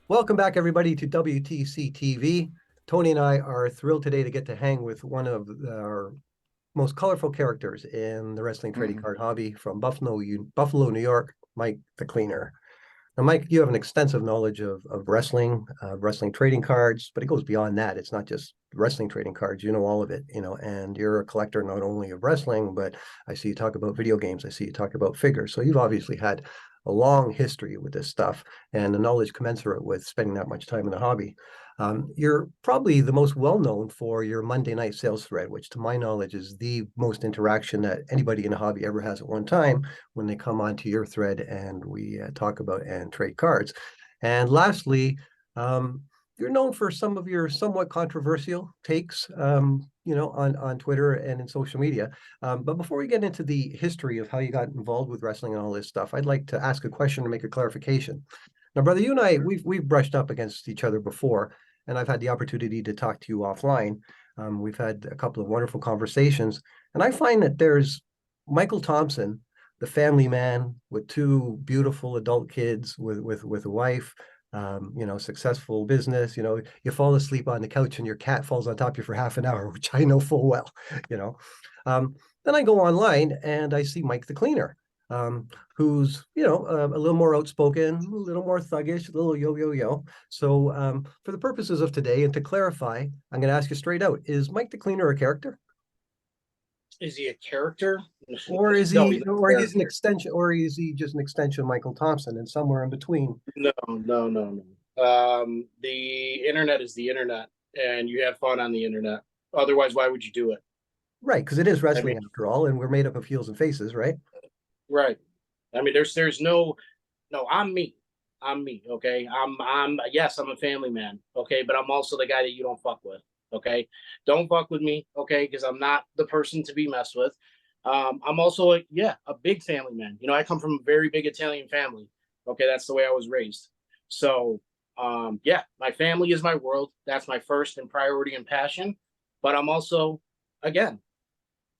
Welcome back, everybody, to WTCtv. Tony and I are thrilled today to get to hang with one of our most colorful characters in the wrestling trading card hobby from Buffalo, New York, Mike the Cleaner. Now, Mike, you have an extensive knowledge of wrestling, wrestling trading cards, but it goes beyond that. It's not just wrestling trading cards. You know all of it, and you're a collector not only of wrestling, but I see you talk about video games. I see you talk about figures. So you've obviously had a long history with this stuff and the knowledge commensurate with spending that much time in the hobby. You're probably the most well-known for your Monday night sales thread, which to my knowledge is the most interaction that anybody in a hobby ever has at one time when they come onto your thread and we talk about and trade cards. And lastly, you're known for some of your somewhat controversial takes, on Twitter and in social media. But before we get into the history of how you got involved with wrestling and all this stuff, I'd like to ask a question to make a clarification. Now, brother, you and I, we've brushed up against each other before, and I've had the opportunity to talk to you offline. We've had a couple of wonderful conversations, and I find that there's Michael Thompson, the family man with two beautiful adult kids, with a wife, successful business. You fall asleep on the couch and your cat falls on top of you for half an hour, which I know full well. Then I go online and I see Mike the Cleaner, who's a little more outspoken, a little more thuggish, a little yo. So for the purposes of today and to clarify, I'm going to ask you straight out: is Mike the Cleaner a character? Is he a character? Or is he, or he's an extension, or is he just an extension of Michael Thompson and somewhere in between? No. The internet is the internet, and you have fun on the internet. Otherwise, why would you do it? Right, because it is wrestling after all, and we're made up of heels and faces, right? Right. I mean, there's no, I'm me. Okay. Yes, I'm a family man. Okay. But I'm also the guy that you don't fuck with. Okay. Don't fuck with me. Okay. Because I'm not the person to be messed with. I'm also a big family man. I come from a very big Italian family. Okay. That's the way I was raised. So, my family is my world. That's my first and priority and passion. But I'm also, again,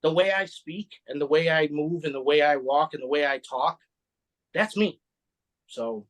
the way I speak and the way I move and the way I walk and the way I talk, that's me. So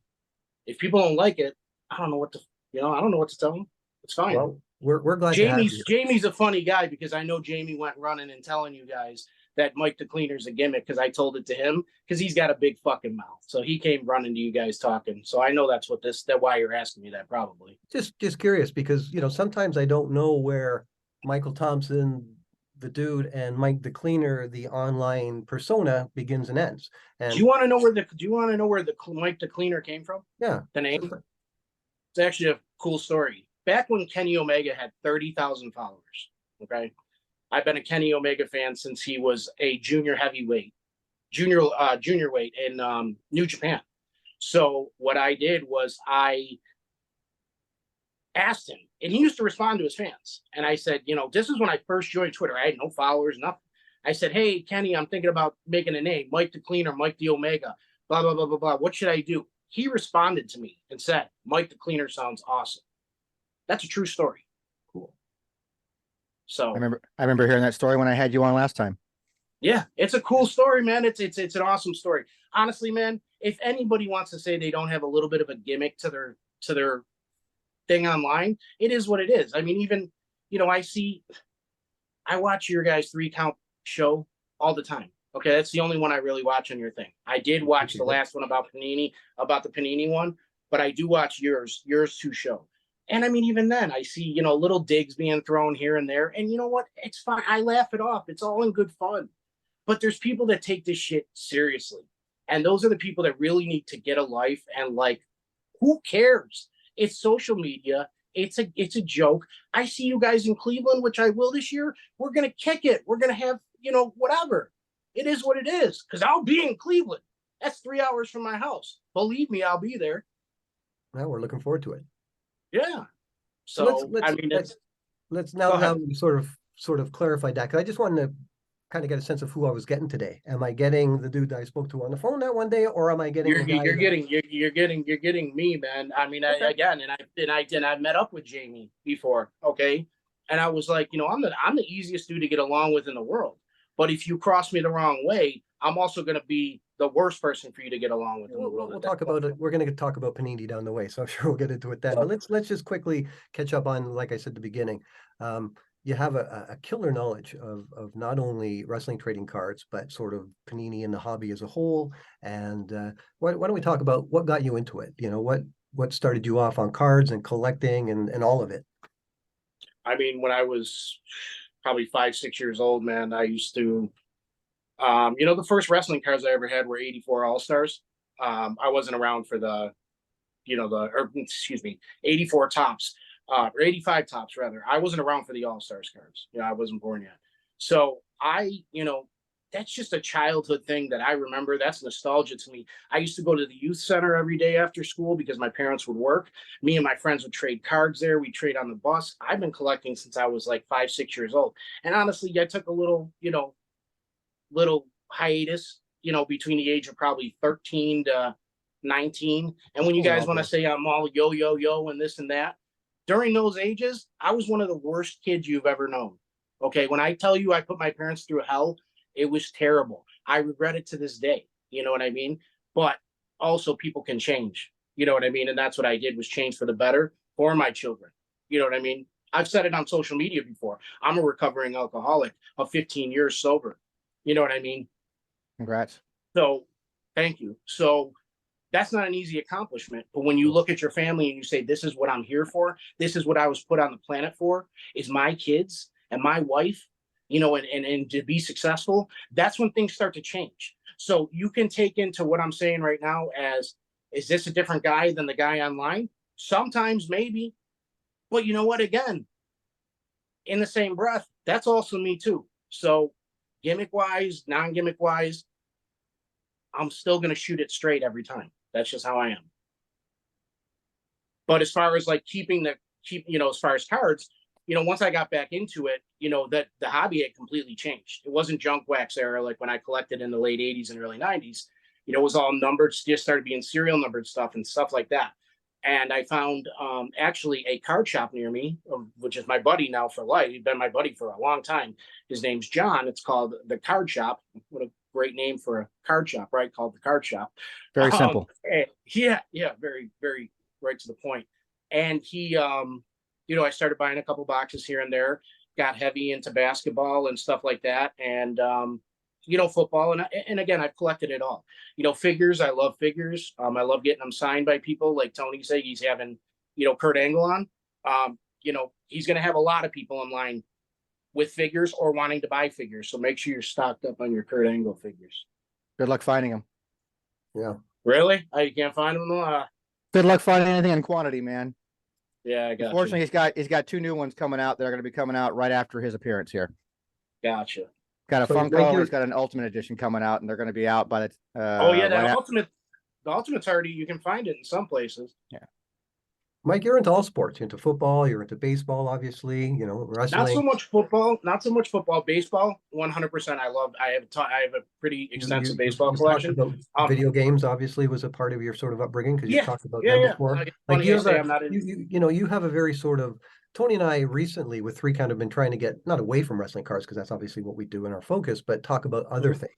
if people don't like it, I don't know what to tell them. It's fine. Well, we're glad to have you. Jamie's a funny guy because I know Jamie went running and telling you guys that Mike the Cleaner's a gimmick because I told it to him because he's got a big fucking mouth. So he came running to you guys talking. So I know that's why you're asking me that probably. Just curious because, sometimes I don't know where Michael Thompson, the dude, and Mike the Cleaner, the online persona, begins and ends. And do you want to know where the Mike the Cleaner came from? Yeah, the name. It's actually a cool story. Back when Kenny Omega had 30,000 followers, okay, I've been a Kenny Omega fan since he was a junior weight in New Japan. So what I did was I asked him, and he used to respond to his fans. And I said, this is when I first joined Twitter. I had no followers, nothing. I said, hey, Kenny, I'm thinking about making a name, Mike the Cleaner, Mike the Omega, blah, blah, blah, blah, blah. What should I do? He responded to me and said, Mike the Cleaner sounds awesome. That's a true story. Cool. So I remember hearing that story when I had you on last time. Yeah, it's a cool story, man. It's an awesome story. Honestly, man, if anybody wants to say they don't have a little bit of a gimmick to their thing online, it is what it is. I mean, even, I watch your guys' 3-count show all the time. Okay, that's the only one I really watch on your thing. I did watch the last one about the Panini one, but I do watch yours 2 show. And I mean, even then, I see, little digs being thrown here and there. And you know what? It's fine. I laugh it off. It's all in good fun. But there's people that take this shit seriously. And those are the people that really need to get a life. And who cares? It's social media. It's a joke. I see you guys in Cleveland, which I will this year. We're going to kick it. We're going to have, whatever. It is what it is. Because I'll be in Cleveland. That's 3 hours from my house. Believe me, I'll be there. Well, we're looking forward to it. Yeah. So let's now we sort of sort of clarified that, because I just wanted to kind of get a sense of who I was getting today. Am I getting the dude that I spoke to on the phone that one day, or am I getting the guy? You're getting me, man. I mean, Okay. I met up with Jamie before, okay, and I was like, I'm the easiest dude to get along with in the world. But if you cross me the wrong way, I'm also going to be the worst person for you to get along with in the world. We'll talk about it. We're going to talk about Panini down the way, so I'm sure we'll get into it then. But let's just quickly catch up on, like I said at the beginning. You have a killer knowledge of not only wrestling trading cards, but sort of Panini and the hobby as a whole. And why don't we talk about what got you into it? What started you off on cards and collecting and all of it? I mean, when I was probably 5, 6 years old, man, I used to, the first wrestling cards I ever had were 84 All-Stars. I wasn't around for the 84 tops, or 85 tops rather. I wasn't around for the All-Stars cards. I wasn't born yet. So that's just a childhood thing that I remember. That's nostalgia to me. I used to go to the youth center every day after school because my parents would work. Me and my friends would trade cards there. We'd trade on the bus. I've been collecting since I was like 5, 6 years old. And honestly, I took a little hiatus, between the age of probably 13 to 19. And when you guys want to say I'm all yo and this and that, during those ages, I was one of the worst kids you've ever known. Okay. When I tell you I put my parents through hell, it was terrible. I regret it to this day. You know what I mean? But also people can change. You know what I mean? And that's what I did, was change for the better for my children. You know what I mean? I've said it on social media before. I'm a recovering alcoholic of 15 years sober. You know what I mean? Congrats. So thank you. So that's not an easy accomplishment. But when you look at your family and you say, this is what I'm here for, this is what I was put on the planet for, is my kids and my wife, and to be successful, that's when things start to change. So you can take into what I'm saying right now as, is this a different guy than the guy online? Sometimes, maybe. But you know what? Again, in the same breath, that's also me too. So gimmick-wise, non-gimmick-wise, I'm still going to shoot it straight every time. That's just how I am. But as far as like as far as cards, once I got back into it, that the hobby had completely changed. It wasn't junk wax era like when I collected in the late 80s and early 90s. It was all numbered, just started being serial numbered stuff and stuff like that. And I found actually a card shop near me, which is my buddy now for life. He's been my buddy for a long time. His name's John. It's called The Card Shop. What a great name for a card shop, right? Called The Card Shop. Very simple. Yeah, very, very right to the point. And he, I started buying a couple boxes here and there, got heavy into basketball and stuff like that. And, football. And again, I've collected it all. Figures. I love figures. I love getting them signed by people. Like Tony said, he's having, Kurt Angle on. He's going to have a lot of people in line with figures or wanting to buy figures. So make sure you're stocked up on your Kurt Angle figures. Good luck finding them. Yeah. Really? You can't find them? Good luck finding anything in quantity, man. Yeah, I got Unfortunately, he's got 2 new ones coming out that are going to be coming out right after his appearance here. Gotcha. Got a Funko. He's got an Ultimate Edition coming out, and they're going to be out by the. The Ultimate's already. You can find it in some places. Yeah. Mike, you're into all sports. You're into football. You're into baseball, obviously. Wrestling. Not so much football. Baseball, 100%. I have a pretty extensive baseball collection. Video games, obviously, was a part of your sort of upbringing because you talked about them before. You have a very sort of. Tony and I recently, with 3 Count, have been trying to get not away from wrestling cards because that's obviously what we do in our focus, but talk about other things,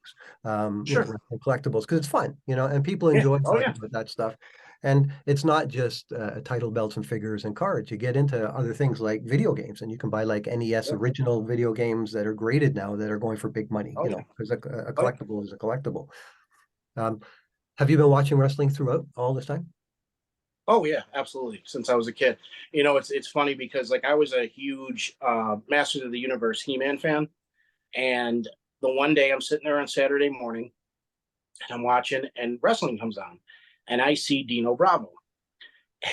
collectibles, because it's fun, and people enjoy talking about that stuff. And it's not just title belts and figures and cards. You get into other things like video games, and you can buy like NES original video games that are graded now that are going for big money, because a collectible is a collectible. Have you been watching wrestling throughout all this time? Oh yeah, absolutely. Since I was a kid, it's funny because like I was a huge Masters of the Universe He-Man fan, and the one day I'm sitting there on Saturday morning, and I'm watching, and wrestling comes on, and I see Dino Bravo,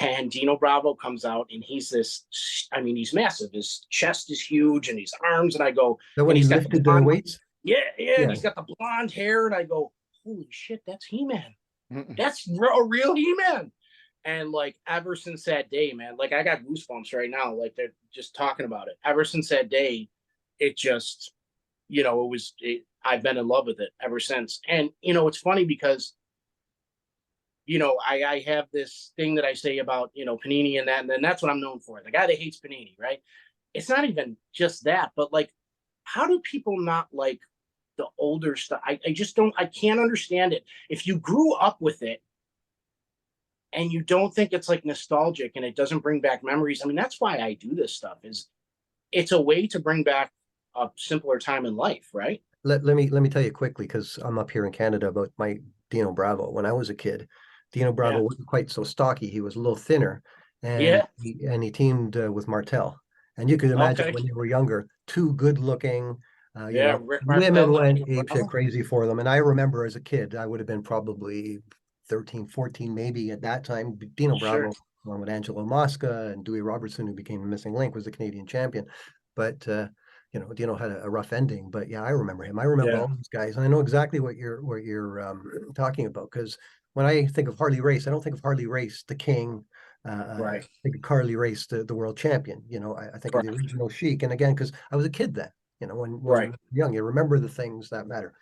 and Dino Bravo comes out, and he's he's massive. His chest is huge, and his arms, and I go, so when he lifted the weights, and he's got the blonde hair, and I go, holy shit, that's He-Man. That's a real He-Man. And like ever since that day, man, like I got goosebumps right now. Like they're just talking about it. Ever since that day, it just, I've been in love with it ever since. And, it's funny because, I have this thing that I say about, Panini and that, and then that's what I'm known for. The guy that hates Panini, right? It's not even just that, but like, how do people not like the older stuff? I just don't, I can't understand it. If you grew up with it and you don't think it's like nostalgic and it doesn't bring back memories, I mean, that's why I do this stuff, is it's a way to bring back a simpler time in life, right? Let me tell you quickly, because I'm up here in Canada, about my Dino Bravo. When I was a kid, Dino Bravo Yeah. wasn't quite so stocky. He was a little thinner, and Yeah. he teamed with Martel. And you could imagine Okay. when you were younger, two good looking, Yeah. Rick women Martel and went Dino apeshit Bravo. crazy for them. And I remember as a kid, I would have been probably 13, 14 maybe at that time. Dino Sure. Bravo, along with Angelo Mosca and Dewey Robertson, who became the missing link, was the Canadian champion. But Dino had a rough ending. But yeah, I remember him. I remember Yeah. all these guys, and I know exactly what you're talking about, because when I think of Harley Race, I don't think of Harley Race, the king. I Right. think of Harley Race, the world champion. I think of the Right. original Sheik, and again, because I was a kid then. When Right. you're young, you remember the things that matter.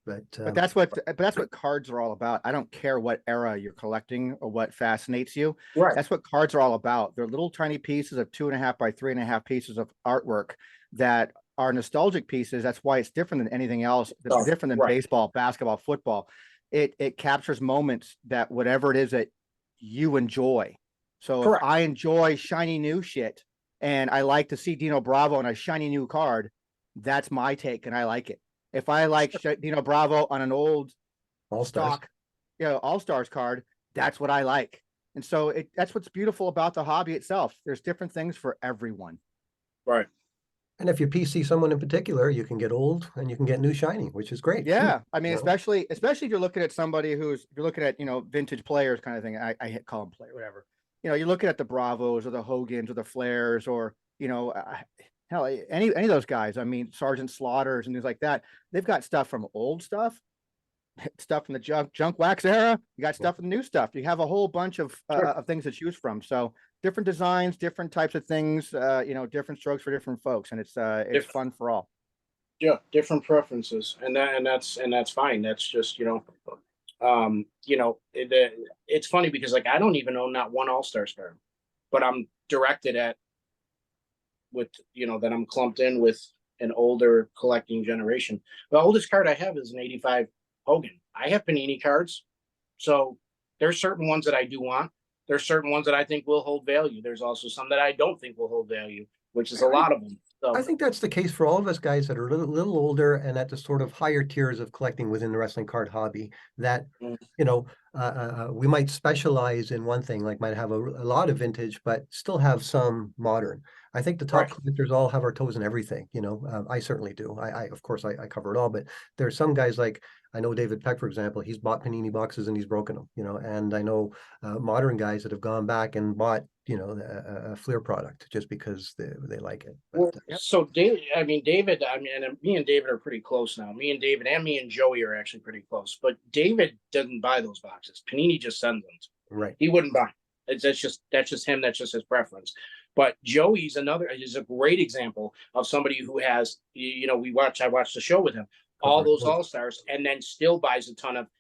But But that's what cards are all about. I don't care what era you're collecting or what fascinates you. Right. That's what cards are all about. They're little tiny pieces of 2.5 by 3.5 pieces of artwork that are nostalgic pieces. That's why it's different than anything else. Oh, Different than right. baseball, basketball, football. It captures moments that whatever it is that you enjoy. So if Correct. I enjoy shiny new shit and I like to see Dino Bravo on a shiny new card, that's my take and I like it. If I like Dino Bravo on an old All-Stars. stock, All-Stars card, that's what I like. And so that's what's beautiful about the hobby itself. There's different things for everyone. Right. And if you PC someone in particular, you can get old and you can get new shiny, which is great. Yeah. Too, I mean, you know? especially if you're looking at somebody if you're looking at, vintage players kind of thing. I call them player, whatever. You're looking at the Bravos or the Hogans or the Flairs or, hell, any of those guys. I mean, Sergeant Slaughters and things like that. They've got stuff from old stuff from the junk wax era. You got stuff from the new stuff. You have a whole bunch of things to choose from. So different designs, different types of things, different strokes for different folks, and it's fun for all. Yeah, different preferences, and that's fine. That's just it's funny because like I don't even own not one All-Star card, but I'm directed at that I'm clumped in with an older collecting generation. The oldest card I have is an '85 Hogan. I have Panini cards, so there's certain ones that I do want. There's certain ones that I think will hold value. There's also some that I don't think will hold value, which is a lot of them. So I think that's the case for all of us guys that are a little older and at the sort of higher tiers of collecting within the wrestling card hobby, that, we might specialize in one thing, like might have a lot of vintage, but still have some modern. I think the top collectors all have our toes in everything. I certainly do. Of course, I cover it all, but there's some guys like, I know David Peck, for example, he's bought Panini boxes and he's broken them, and I know modern guys that have gone back and bought, a Fleer product just because they like it. But, well, so David, and me and David are pretty close now. Me and David and me and Joey are actually pretty close. But David doesn't buy those boxes. Panini just sends them. right. He wouldn't buy. That's just him. That's just his preference. But Joey's is a great example of somebody who has, I watched the show with him, all those All-Stars, and then still buys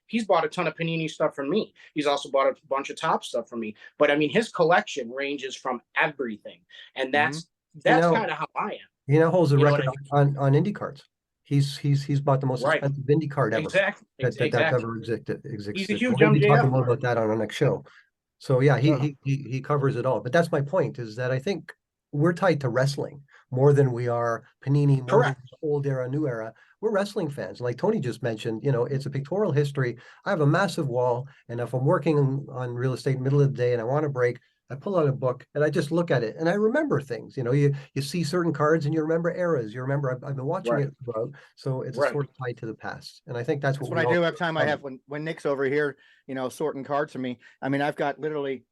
he's bought a ton of Panini stuff from me. He's also bought a bunch of Top stuff from me. But I mean, his collection ranges from everything. And that's kind of how I am. He now holds a record on indie cards. He's bought the most expensive indie card ever. Exactly. That's ever existed. He's a huge We'll be talking MJF more about that on our next show. So yeah, he covers it all. But that's my point, is that I think we're tied to wrestling more than we are Panini, more than old era, new era. We're wrestling fans. Like Tony just mentioned, it's a pictorial history. I have a massive wall, and if I'm working on real estate in the middle of the day and I want to break, I pull out a book and I just look at it and I remember things. You see certain cards and you remember eras. You remember I've been watching it throughout, so it's sort of tied to the past. And I think that's what I do every time I have when Nick's over here, sorting cards for me. I mean, I've got literally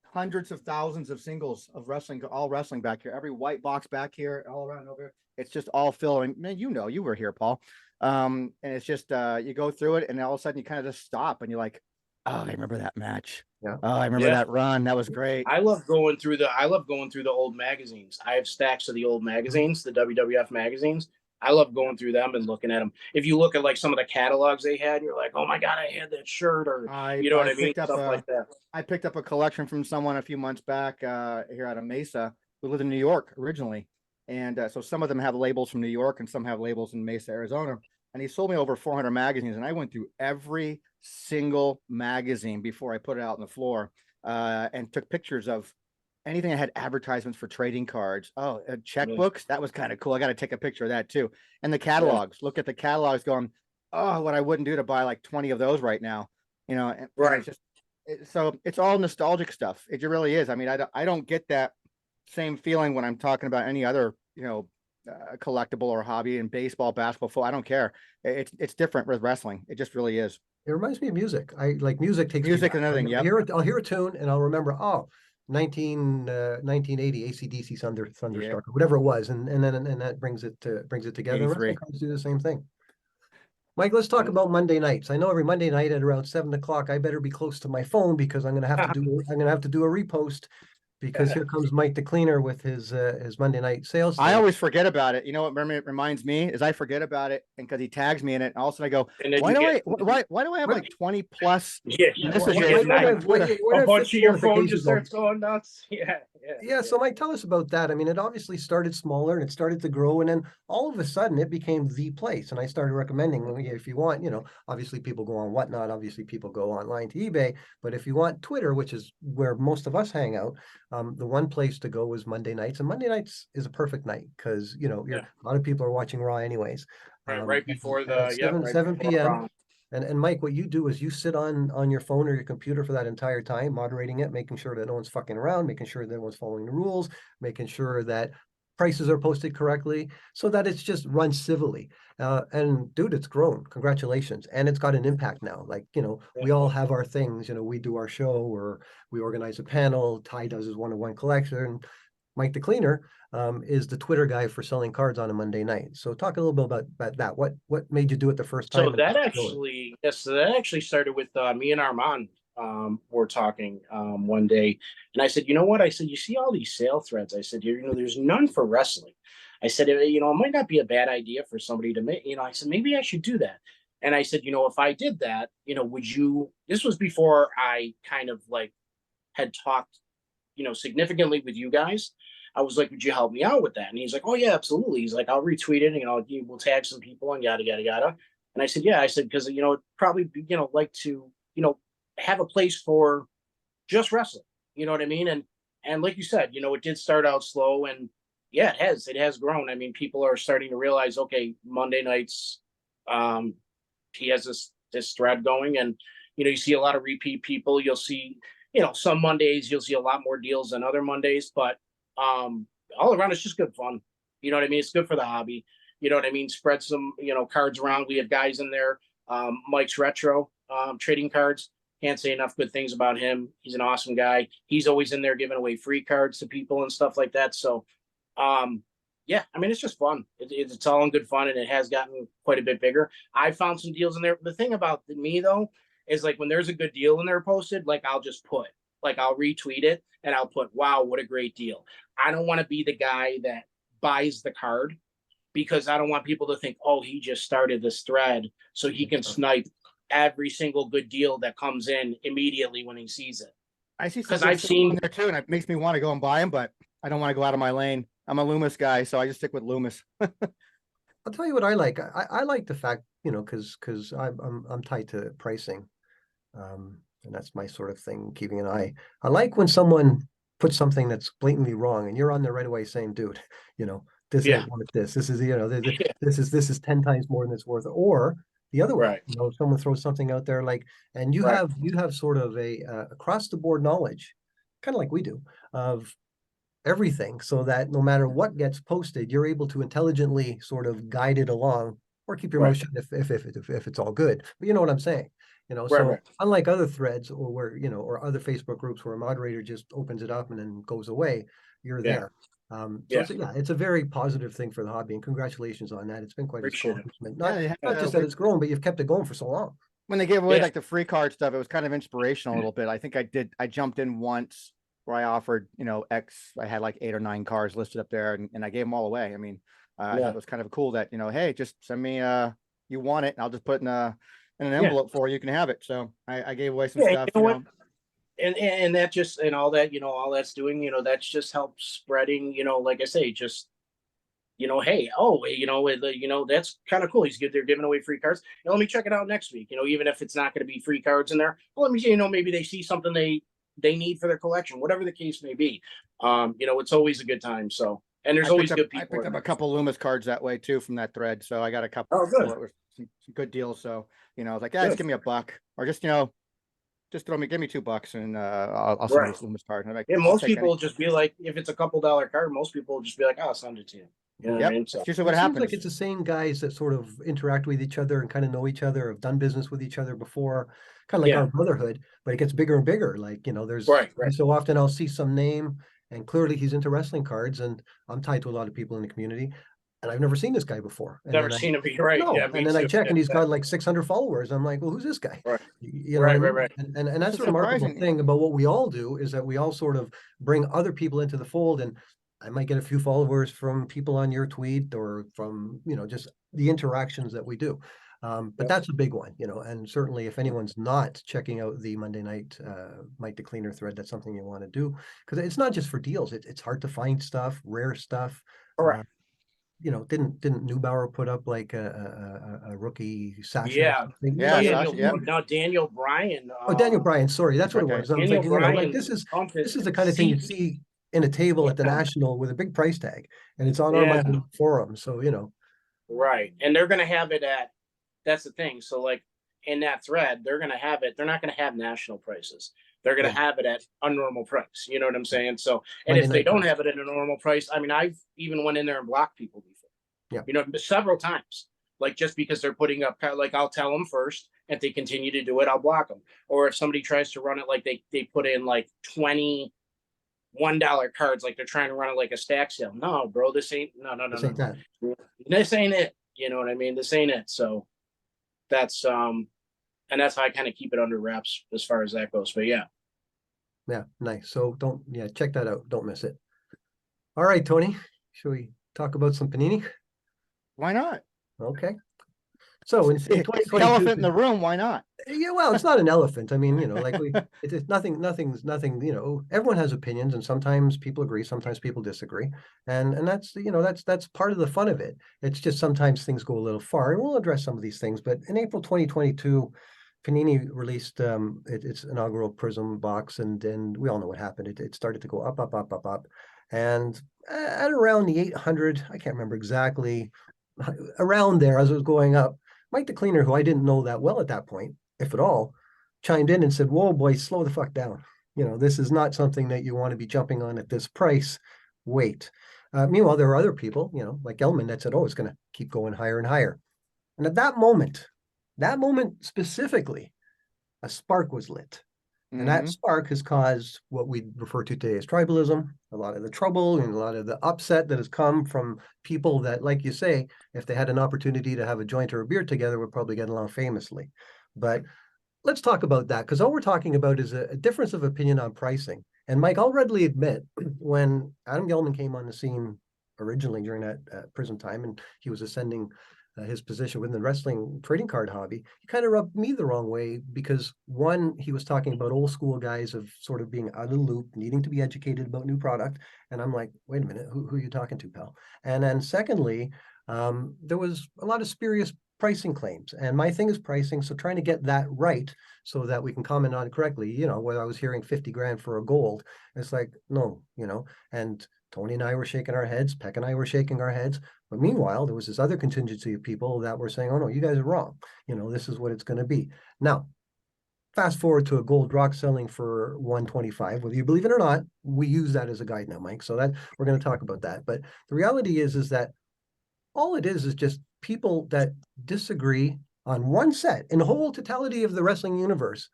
hundreds of thousands of singles of wrestling, all wrestling back here. Every white box back here, all around over here. It's just all filling. Man, you were here, Paul. And it's just you go through it, and all of a sudden you kind of just stop, and you're like, oh, I remember that match. Yeah. Oh, I remember Yeah. that run. That was great. I love going through the old magazines. I have stacks of the old magazines, the WWF magazines. I love going through them and looking at them. If you look at like some of the catalogs they had, you're like, oh my God, I had that shirt, or you know what I mean? Stuff like that. I picked up a collection from someone a few months back here out of Mesa who lived in New York originally. And so some of them have labels from New York and some have labels in Mesa, Arizona. And he sold me over 400 magazines. And I went through every single magazine before I put it out on the floor and took pictures of anything that had advertisements for trading cards. Oh, checkbooks. That was kind of cool. I got to take a picture of that too. And the catalogs, look at the catalogs going, oh, what I wouldn't do to buy like 20 of those right now, you know, and it's just, so it's all nostalgic stuff. It really is. I mean, I don't get that same feeling when I'm talking about any other, you know, collectible or hobby in baseball, basketball, football. I don't care. It's different with wrestling. It just really is. It reminds me of music. I like music takes me back. And everything. Yeah. I'll hear a tune and I'll remember, 1980 AC/DC Thunderstruck, or whatever it was. And that brings it together. Wrestling cards do the same thing. Mike, let's talk about Monday nights. I know every Monday night at around 7 o'clock, I better be close to my phone because I'm gonna have to do a repost, because here comes Mike the Cleaner with his Monday night sales. I always forget about it. You know what it reminds me is I forget about it, and because he tags me in it, and all of a sudden I go, why do I have like 20 plus messages? A bunch of your phone just starts going nuts. Yeah. So Mike, tell us about that. I mean, it obviously started smaller and it started to grow, and then all of a sudden it became the place. And I started recommending, if you want, obviously people go on Whatnot, obviously people go online to eBay, but if you want Twitter, which is where most of us hang out, the one place to go is Monday nights, and Monday nights is a perfect night because a lot of people are watching Raw anyways. Right before the 7 p.m. And Mike, what you do is you sit on your phone or your computer for that entire time, moderating it, making sure that no one's fucking around, making sure that everyone's following the rules, making sure that prices are posted correctly, so that it's just run civilly. And dude, it's grown. Congratulations. And it's got an impact now. Like, we all have our things, we do our show, or we organize a panel. Ty does his one-on-one collection. Mike the Cleaner is the Twitter guy for selling cards on a Monday night. So talk a little bit about that. What made you do it the first time? So that actually started with me and Armand were talking one day, and I said, you know what? I said, you see all these sale threads. I said, there's none for wrestling. I said, it might not be a bad idea for somebody to make, I said, maybe I should do that. And I said, if I did that, would you, this was before I kind of like had talked, significantly with you guys. I was like, would you help me out with that? And he's like, oh yeah, absolutely. He's like, I'll retweet it and, we'll tag some people and yada, yada, yada. And I said, yeah, because, probably, like to, have a place for just wrestling, you know what I mean? And like you said, it did start out slow, and yeah, it has grown. I mean, people are starting to realize, okay, Monday nights, he has this thread going, and, you see a lot of repeat people. You'll see, some Mondays you'll see a lot more deals than other Mondays, but all around it's just good fun. You know what I mean? It's good for the hobby. You know what I mean? Spread some, cards around. We have guys in there. Mike's Retro trading cards. Can't say enough good things about him. He's an awesome guy. He's always in there giving away free cards to people and stuff like that. So, yeah, I mean, it's just fun. It's all in good fun, and it has gotten quite a bit bigger. I found some deals in there. The thing about me, though, is like when there's a good deal in there posted, like I'll just put, like I'll retweet it and I'll put, wow, what a great deal. I don't want to be the guy that buys the card, because I don't want people to think, oh, he just started this thread so he can snipe every single good deal that comes in immediately when he sees it. I see, because I've seen there too, and it makes me want to go and buy them, but I don't want to go out of my lane. I'm a Loomis guy, so I just stick with Loomis. I'll tell you what I like. I like the fact, because I'm tied to pricing, and that's my sort of thing, keeping an eye. I like when someone puts something that's blatantly wrong, and you're on there right away saying, dude, this ain't worth this. This is, this is 10 times more than it's worth. Or the other way, someone throws something out there like, and you have sort of a across the board knowledge, kind of like we do, of everything, so that no matter what gets posted, you're able to intelligently sort of guide it along, or keep your mouth shut if it's all good. But you know what I'm saying? Unlike other threads, or where, or other Facebook groups where a moderator just opens it up and then goes away, you're there. It's a very positive thing for the hobby, and congratulations on that. It's been quite an accomplishment. Not just that it's grown, but you've kept it going for so long. when they gave away Yeah. like the free card stuff, it was kind of inspirational a little bit. I think I jumped in once where I offered, I had like 8 or 9 cards listed up there, and I gave them all away. I mean, I thought it was kind of cool that, hey, just send me, you want it, and I'll just put in an envelope for you. You can have it. So I gave away some Yeah, stuff, you know what? And that just, and all that, all that's doing, that's just helps spreading, like I say, just, hey, oh, that's kind of cool. They're giving away free cards. Let me check it out next week. Even if it's not going to be free cards in there, well, let me see, maybe they see something they need for their collection, whatever the case may be. It's always a good time. So, and there's always good people. I picked up a couple Loomis cards that way too from that thread. So I got a couple. Oh, good. That were some good deals. So, I was like, yeah, just give me $1, or just, just give me $2 and I'll send you this Loomis card. And I'm like, yeah, most people will just be like, if it's a couple $1 card, most people will just be like, oh, I'll send it to you. You know what I mean? So that's usually what it happens. seems like it's the same guys that sort of interact with each other and kind of know each other, have done business with each other before, kind of like our brotherhood, but it gets bigger and bigger. Like, there's so often I'll see some name and clearly he's into wrestling cards, and I'm tied to a lot of people in the community, and I've never seen this guy before. And never seen him be right. No, Yeah, and then I check and he's got like 600 followers. I'm like, well, who's this guy? Right. Right. And that's the remarkable thing about what we all do, is that we all sort of bring other people into the fold. And I might get a few followers from people on your tweet or from, just the interactions that we do. But that's a big one, and certainly if anyone's not checking out the Monday night Mike the Cleaner thread, that's something you want to do, because it's not just for deals. It's hard to find stuff, rare stuff. Correct. Didn't Neubauer put up like a rookie Sasha? Yeah. Daniel Bryan. Oh, Daniel Bryan. Sorry, that's what it was. I'm thinking, like this is the kind of thing you see in a table at the National with a big price tag, and it's on our Monday forum. So right, and they're gonna have it at. That's the thing. So like in that thread, they're gonna have it. They're not gonna have national prices. They're going to have it at a normal price. You know what I'm saying? So, and if they don't have it at a normal price, I mean, I've even went in there and blocked people before, several times, like just because they're putting up, like I'll tell them first, if they continue to do it, I'll block them. Or if somebody tries to run it, like they put in like 20 $1 cards, like they're trying to run it like a stack sale. No, bro, this ain't, no. This ain't it. You know what I mean? This ain't it. So that's, and that's how I kind of keep it under wraps as far as that goes. But yeah, nice. So check that out. Don't miss it. All right, Tony, should we talk about some Panini? Why not? Okay. So in 2022, elephant in the room, why not? Yeah, well, it's not an elephant. I mean, like it's nothing's. Everyone has opinions, and sometimes people agree, sometimes people disagree, and that's that's part of the fun of it. It's just sometimes things go a little far, and we'll address some of these things. But in April 2022, Panini released its inaugural Prizm box, and we all know what happened. It started to go up, and at around the 800, I can't remember exactly, around there as it was going up, Mike the Cleaner, who I didn't know that well at that point, if at all, chimed in and said, "Whoa, boy, slow the fuck down. This is not something that you want to be jumping on at this price. Wait." Meanwhile, there are other people, like Elman, that said, "Oh, it's going to keep going higher and higher." And at that moment specifically, a spark was lit. And that spark has caused what we refer to today as tribalism, a lot of the trouble and a lot of the upset that has come from people that, like you say, if they had an opportunity to have a joint or a beer together, would probably get along famously. But let's talk about that, because all we're talking about is a difference of opinion on pricing. And Mike, I'll readily admit, when Adam Gelman came on the scene originally during that Prizm time, and he was ascending his position within the wrestling trading card hobby, he kind of rubbed me the wrong way, because one, he was talking about old school guys of sort of being out of the loop, needing to be educated about new product. And I'm like, wait a minute, who are you talking to, pal? And then secondly, there was a lot of spurious pricing claims, and my thing is pricing. So trying to get that right so that we can comment on it correctly, whether I was hearing 50 grand for a gold, it's like, no, and Tony and I were shaking our heads, Peck and I were shaking our heads. But meanwhile, there was this other contingency of people that were saying, "Oh no, you guys are wrong. This is what it's going to be." Now, fast forward to a gold rock selling for 125, whether you believe it or not, we use that as a guide now, Mike. So that we're going to talk about that. But the reality is that all it is just people that disagree on one set in the whole totality of the wrestling universe.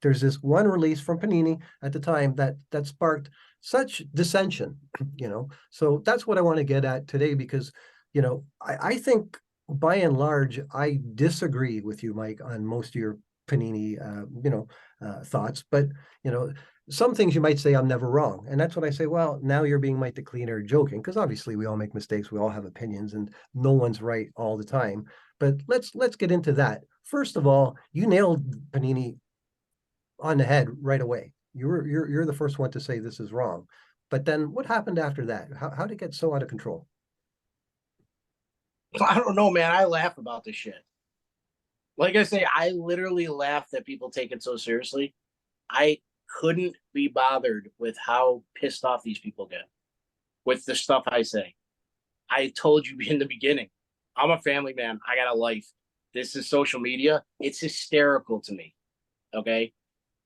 There's this one release from Panini at the time that sparked such dissension, so that's what I want to get at today, because, I think by and large, I disagree with you, Mike, on most of your Panini, thoughts. But some things you might say I'm never wrong, and that's when I say, well, now you're being Mike the Cleaner joking, because obviously we all make mistakes, we all have opinions, and no one's right all the time. But let's get into that. First of all, you nailed Panini on the head right away. You're the first one to say this is wrong. But then what happened after that? How did it get so out of control? I don't know, man. I laugh about this shit. Like I say, I literally laugh that people take it so seriously. I couldn't be bothered with how pissed off these people get with the stuff I say. I told you in the beginning, I'm a family man. I got a life. This is social media. It's hysterical to me. Okay.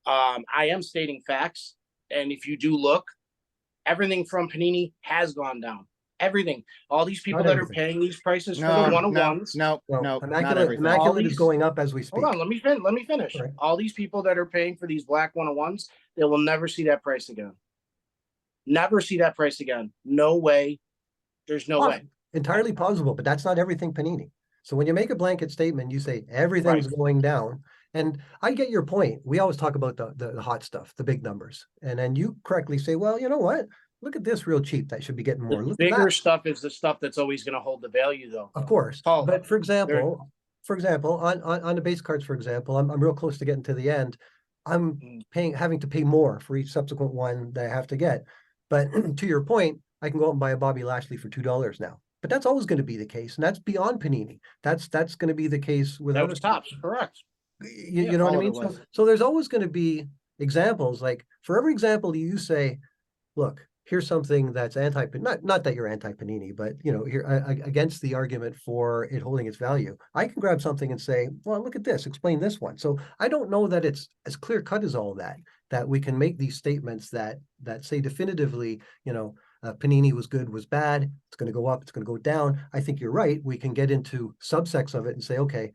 I am stating facts. And if you do look, everything from Panini has gone down. Everything. All these people that are paying these prices for the one-on-ones. No, Immaculate is going up as we speak. Hold on, let me finish. Right. All these people that are paying for these black one-on-ones, they will never see that price again. Never see that price again. No way. There's no way. Entirely plausible, but that's not everything Panini. So when you make a blanket statement, you say everything's going down. And I get your point. We always talk about the hot stuff, the big numbers. And then you correctly say, well, you know what? Look at this real cheap. That should be getting more. The bigger stuff is the stuff that's always going to hold the value, though. Of course. But for example, on the base cards, for example, I'm real close to getting to the end. I'm having to pay more for each subsequent one that I have to get. But to your point, I can go out and buy a Bobby Lashley for $2 now. But that's always going to be the case, and that's beyond Panini. That's going to be the case with other tops, correct? You know what I mean? So there's always going to be examples. Like for every example you say, look, here's something that's not that you're anti-Panini, but here against the argument for it holding its value. I can grab something and say, well, look at this, explain this one. So I don't know that it's as clear cut as all that we can make these statements that say definitively, Panini was good, was bad, it's going to go up, it's going to go down. I think you're right. We can get into subsects of it and say, okay,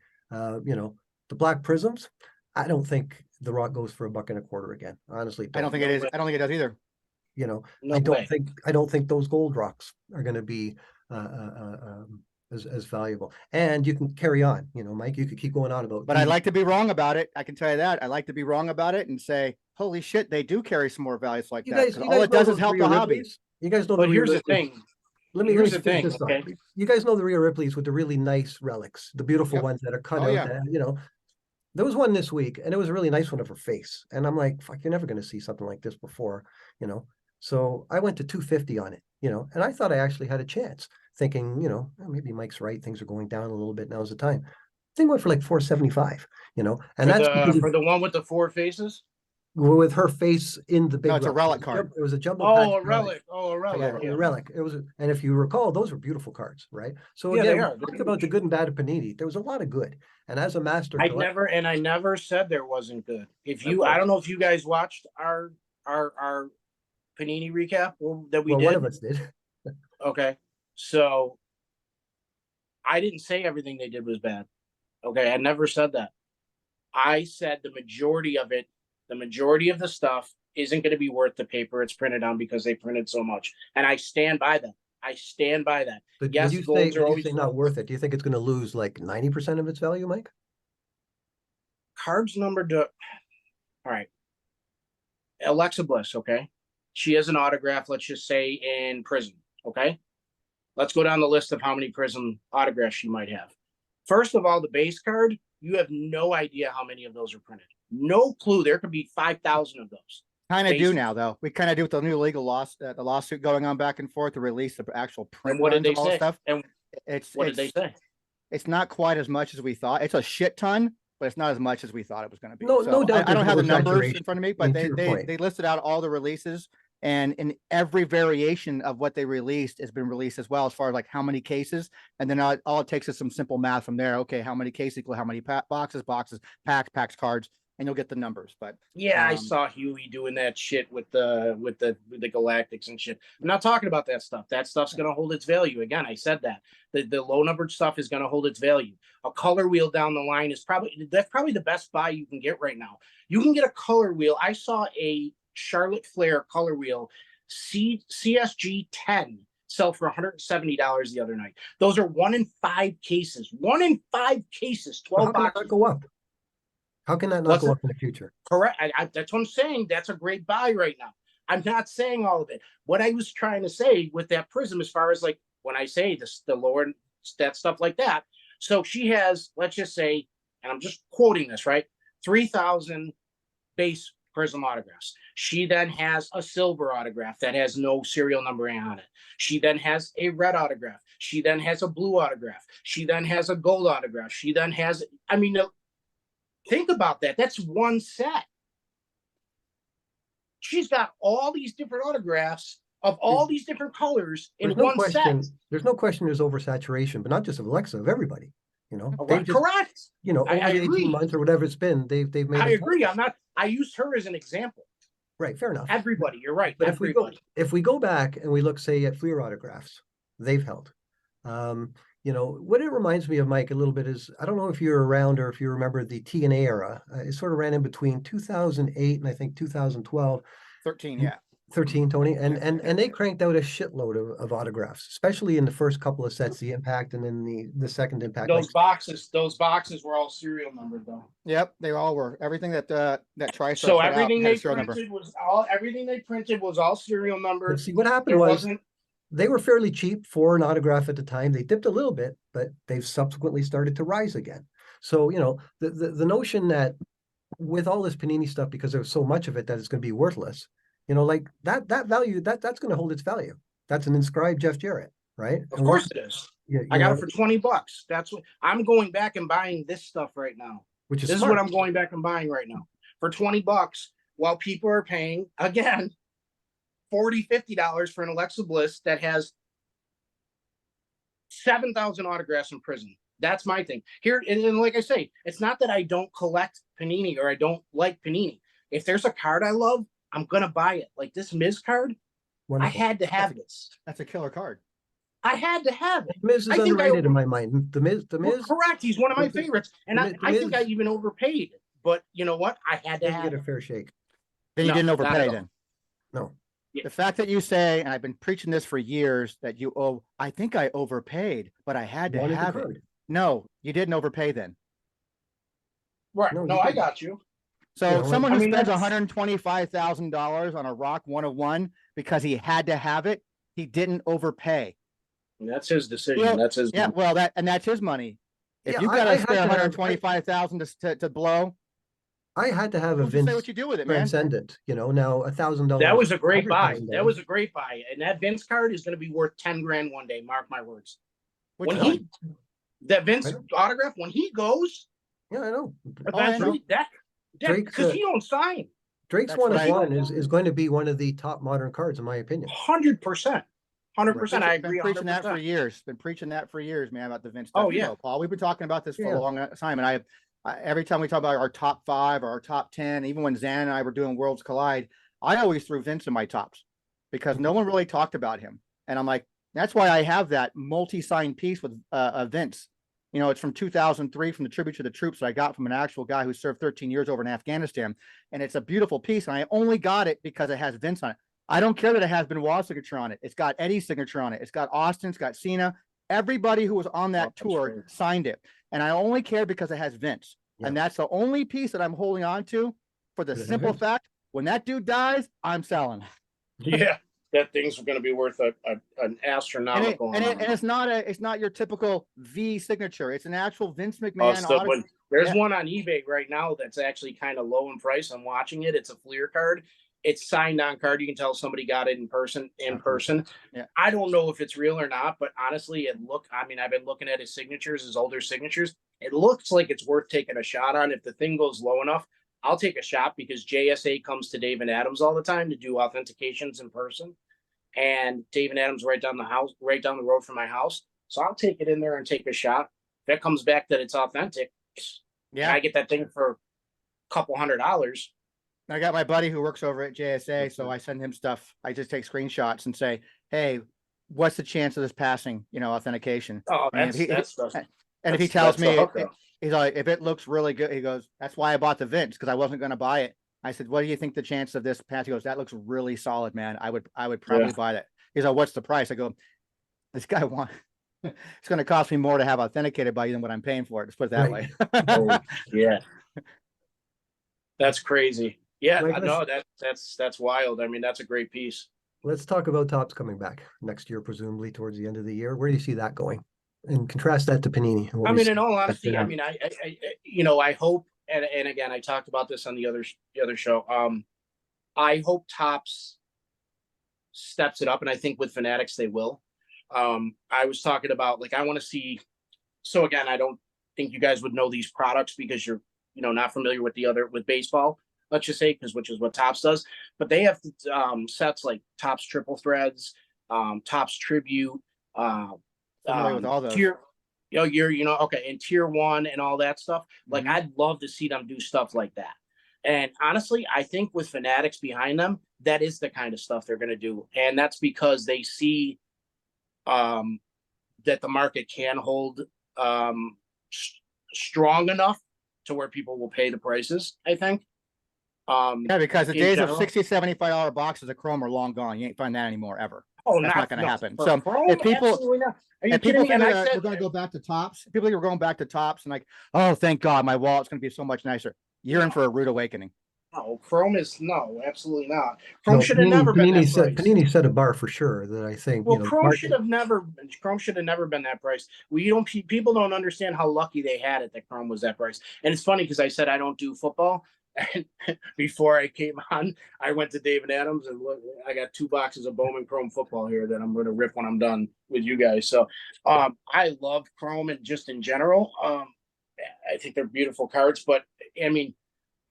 the black prisms, I don't think the rock goes for $1.25 again. Honestly, I don't think it is. I don't think it does either. I don't think those gold rocks are going to be as valuable. And you can carry on, Mike, you could keep going on about. But I'd like to be wrong about it. I can tell you that. I like to be wrong about it and say, holy shit, they do carry some more values like that. All it does is help the hobby. You guys know. But here's the thing. Here's the thing. Okay? You guys know the Rhea Ripley's with the really nice relics, the beautiful ones that are cut out. Yeah. There was one this week, and it was a really nice one of her face. And I'm like, fuck, you're never going to see something like this before, So I went to 250 on it, and I thought I actually had a chance, thinking, maybe Mike's right. Things are going down a little bit. Now's the time. Thing went for like 475, and that's for the one with the four faces. With her face in the big. No, it's a relic card. It was a jumbo. Oh, a relic. Oh, a relic. Yeah, a relic. It was, and if you recall, those were beautiful cards, right? So again, talking about the good and bad of Panini, there was a lot of good. And as a master, I never said there wasn't good. I don't know if you guys watched our Panini recap that we did. One of us did. Okay, so I didn't say everything they did was bad. Okay, I never said that. I said the majority of it. The majority of the stuff isn't going to be worth the paper it's printed on because they printed so much. And I stand by that. But yes, you say not worth it. Do you think it's going to lose like 90% of its value, Mike? Cards numbered to... All right. Alexa Bliss, okay? She has an autograph, let's just say, in Prizm, okay? Let's go down the list of how many Prizm autographs she might have. First of all, the base card, you have no idea how many of those are printed. No clue. There could be 5,000 of those. Kind of do now, though. We kind of do with the new legal the lawsuit going on back and forth to release the actual print. And what did they say? Stuff. And what did they say? It's not quite as much as we thought. It's a shit ton, but it's not as much as we thought it was going to be. No doubt. I don't have the numbers in front of me, but they listed out all the releases, and in every variation of what they released has been released as well, as far as like how many cases, and then all it takes is some simple math from there. Okay, how many cases equal how many boxes, packs, cards. And you'll get the numbers, but I saw Huey doing that shit with the Galactics and shit. I'm not talking about that stuff. That stuff's gonna hold its value. Again, I said that the low numbered stuff is gonna hold its value. A color wheel down the line is probably the best buy you can get right now. You can get a color wheel. I saw a Charlotte Flair color wheel, CSG 10 sell for $170 the other night. Those are 1 in 5 cases. 1 in 5 cases. 12 How can that boxes. not go up? How can that not go up in the future? Correct. That's what I'm saying. That's a great buy right now. I'm not saying all of it. What I was trying to say with that Prizm, as far as like when I say this, the lower that stuff like that. So she has, let's just say, and I'm just quoting this, right? 3,000 base Prizm autographs. She then has a silver autograph that has no serial number on it. She then has a red autograph. She then has a blue autograph. She then has a gold autograph. She then has, I mean, think about that. That's one set. She's got all these different autographs of all these different colors in one set. There's no question there's oversaturation, but not just of Alexa, of everybody. You know, correct. You know, over I the 18 months or whatever it's been, they've made. I agree. I used her as an example. Right, fair enough. Everybody, you're right. But everybody. if we go back and we look, say, at Fleer autographs, they've held. You know, what it reminds me of, Mike, a little bit is, I don't know if you're around or if you remember the TNA era. It sort of ran in between 2008 and I think 2012. 13, yeah. 13, Tony, and they cranked out a shitload of autographs, especially in the first couple of sets, the Impact, and then the second Impact. Those boxes were all serial numbered, though. Yep, they all were. Everything that TriStar. So everything they printed was all serial numbered. But see, what happened was they were fairly cheap for an autograph at the time. They dipped a little bit, but they've subsequently started to rise again. So, you know, the notion that with all this Panini stuff, because there's so much of it, that it's going to be worthless. You know, like that value, that's going to hold its value. That's an inscribed Jeff Jarrett, right? Of course it is. I got it for $20. That's what I'm going back and buying this stuff right now. This is what I'm going back and buying right now for $20, while people are paying again $40, $50 for an Alexa Bliss that has 7,000 autographs in Prizm. That's my thing here. And like I say, it's not that I don't collect Panini or I don't like Panini. If there's a card I love, I'm gonna buy it. Like this Miz card, wonderful. I had to have this. That's a killer card. I had to have it. Miz is underrated in my mind. The Miz. Well, correct. He's one of my favorites, and I think I even overpaid. But you know what? I had to get a fair shake. Then you didn't overpay. Then no. The fact that you say, and I've been preaching this for years, that you owe. I think I overpaid, but I had to have it. No, you didn't overpay then. Right. No, I got you. So someone who spends $125,000 on a Rock 101 because he had to have it, he didn't overpay. And that's his decision. Well, that's his. Yeah, well, that's his money. If you got to spend $125,000 to blow, I had to have a Vince. Say what you do with it, man. Transcendent. You know, now $1,000. That was a great buy. That was a great buy, and that Vince card is going to be worth 10 grand one day. Mark my words. That Vince autograph when he goes. Yeah, I know. Because he don't sign. Drake's one-of-one is going to be one of the top modern cards, in my opinion. 100%. 100%. I agree. Been preaching that for years. Been preaching that for years, man, about the Vince stuff. Oh, yeah. Paul, we've been talking about this for a long time. And I every time we talk about our top 5 or our top 10, even when Zan and I were doing Worlds Collide, I always threw Vince in my tops because no one really talked about him. And I'm like, that's why I have that multi-signed piece with Vince. You know, it's from 2003, from the Tribute to the Troops that I got from an actual guy who served 13 years over in Afghanistan. And it's a beautiful piece. And I only got it because it has Vince on it. I don't care that it has Benoit's signature on it. It's got Eddie's signature on it. It's got Austin. It's got Cena. Everybody who was on that tour signed it. And I only care because it has Vince. Yeah. And that's the only piece that I'm holding on to for the simple fact, when that dude dies, I'm selling. Yeah. That thing's going to be worth an astronomical amount. And it's not your typical V signature. It's an actual Vince McMahon. There's one on eBay right now that's actually kind of low in price. I'm watching it. It's a Fleer card. It's signed on card. You can tell somebody got it in person. Yeah. I don't know if it's real or not, but honestly, I've been looking at his signatures, his older signatures. It looks like it's worth taking a shot on. If the thing goes low enough, I'll take a shot because JSA comes to Dave and Adams all the time to do authentications in person. And Dave and Adams right down the road from my house. So I'll take it in there and take a shot. If it comes back that it's authentic, I get that thing for a couple $100. I got my buddy who works over at JSA, so I send him stuff. I just take screenshots and say, hey, what's the chance of this passing, authentication? Oh, and if he tells me, he's like, if it looks really good, he goes, that's why I bought the Vince, because I wasn't going to buy it. I said, what do you think the chance of this pass? He goes, that looks really solid, man. I would probably buy that. He's like, what's the price? I go, This guy wants. It's going to cost me more to have authenticated by you than what I'm paying for it. Let's put it that Right. way. Oh, yeah. That's crazy. Yeah, Mike, I know that's wild. I mean, that's a great piece. let's talk about Topps coming back next year, presumably towards the end of the year. Where do you see that going? And contrast that to Panini. I mean, in all honesty, I mean, I hope, and again, I talked about this on the other show. I hope Topps steps it up, and I think with Fanatics they will. I was talking about, like, I want to see. So again, I don't think you guys would know these products because you're, not familiar with with baseball. Let's just say, which is what Topps does. But they have sets like Topps Triple Threads, Topps Tribute, Familiar with all those. Tier, okay, and Tier 1 and all that stuff. Like, I'd love to see them do stuff like that. And honestly, I think with Fanatics behind them, that is the kind of stuff they're going to do. And that's because they see that the market can hold strong enough to where people will pay the prices, I think. Yeah, because the days of $60, $75 boxes of Chrome are long gone. You ain't find that anymore ever. Oh, that's not going to happen. So Chrome, if people, are you if kidding people me? think that we're going to go back to Topps, people are going back to Topps and like, oh, thank God, my wallet's going to be so much nicer. You're in for a rude awakening. No, Chrome is absolutely not. Chrome should have never been that price. Panini set a bar for sure that I think. Well, Chrome should have never been that price. People don't understand how lucky they had it that Chrome was that price. And it's funny because I said I don't do football, and before I came on, I went to David Adams and I got 2 boxes of Bowman Chrome football here that I'm going to rip when I'm done with you guys. So I love Chrome and just in general. I think they're beautiful cards, but I mean,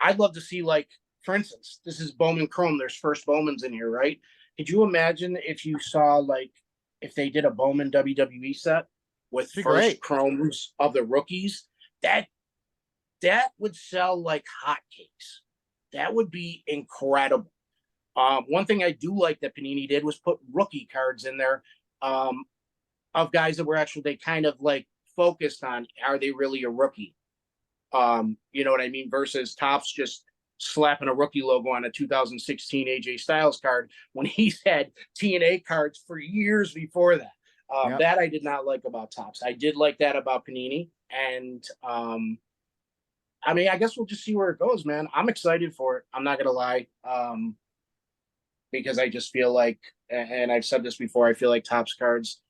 I'd love to see, like, for instance, this is Bowman Chrome. There's first Bowmans in here, right? Could you imagine if you saw, like, if they did a Bowman WWE set with first Chromes of the rookies? That would sell like hotcakes. That would be incredible. One thing I do like that Panini did was put rookie cards in there of guys that were actually, they kind of like focused on, are they really a rookie? You know what I mean? Versus Topps just slapping a rookie logo on a 2016 AJ Styles card when he's had TNA cards for years before that. That I did not like about Topps. I did like that about Panini. And I mean, I guess we'll just see where it goes, man. I'm excited for it. I'm not going to lie. Because I just feel like, and I've said this before, I feel like Topps cards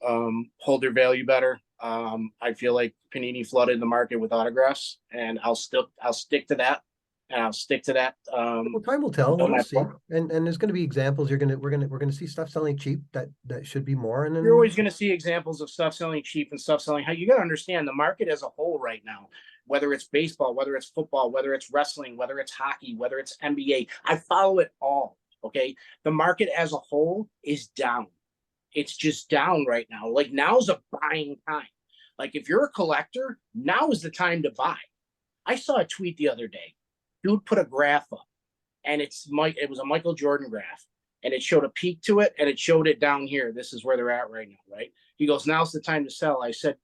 hold their value better. I feel like Panini flooded the market with autographs, and I'll stick to that. And I'll stick to that. Well, time will tell. We'll see. And there's going to be examples. We're going to see stuff selling cheap that should be more. And then you're always going to see examples of stuff selling cheap and stuff selling high. You got to understand the market as a whole right now. Whether it's baseball, whether it's football, whether it's wrestling, whether it's hockey, whether it's NBA, I follow it all. Okay, the market as a whole is down. It's just down right now. Like, now's a buying time. Like, if you're a collector, now is the time to buy. I saw a tweet the other day. Dude put a graph up, and it was a Michael Jordan graph, and it showed a peak to it, and it showed it down here. This is where they're at right now, right? He goes, now's the time to sell. I said,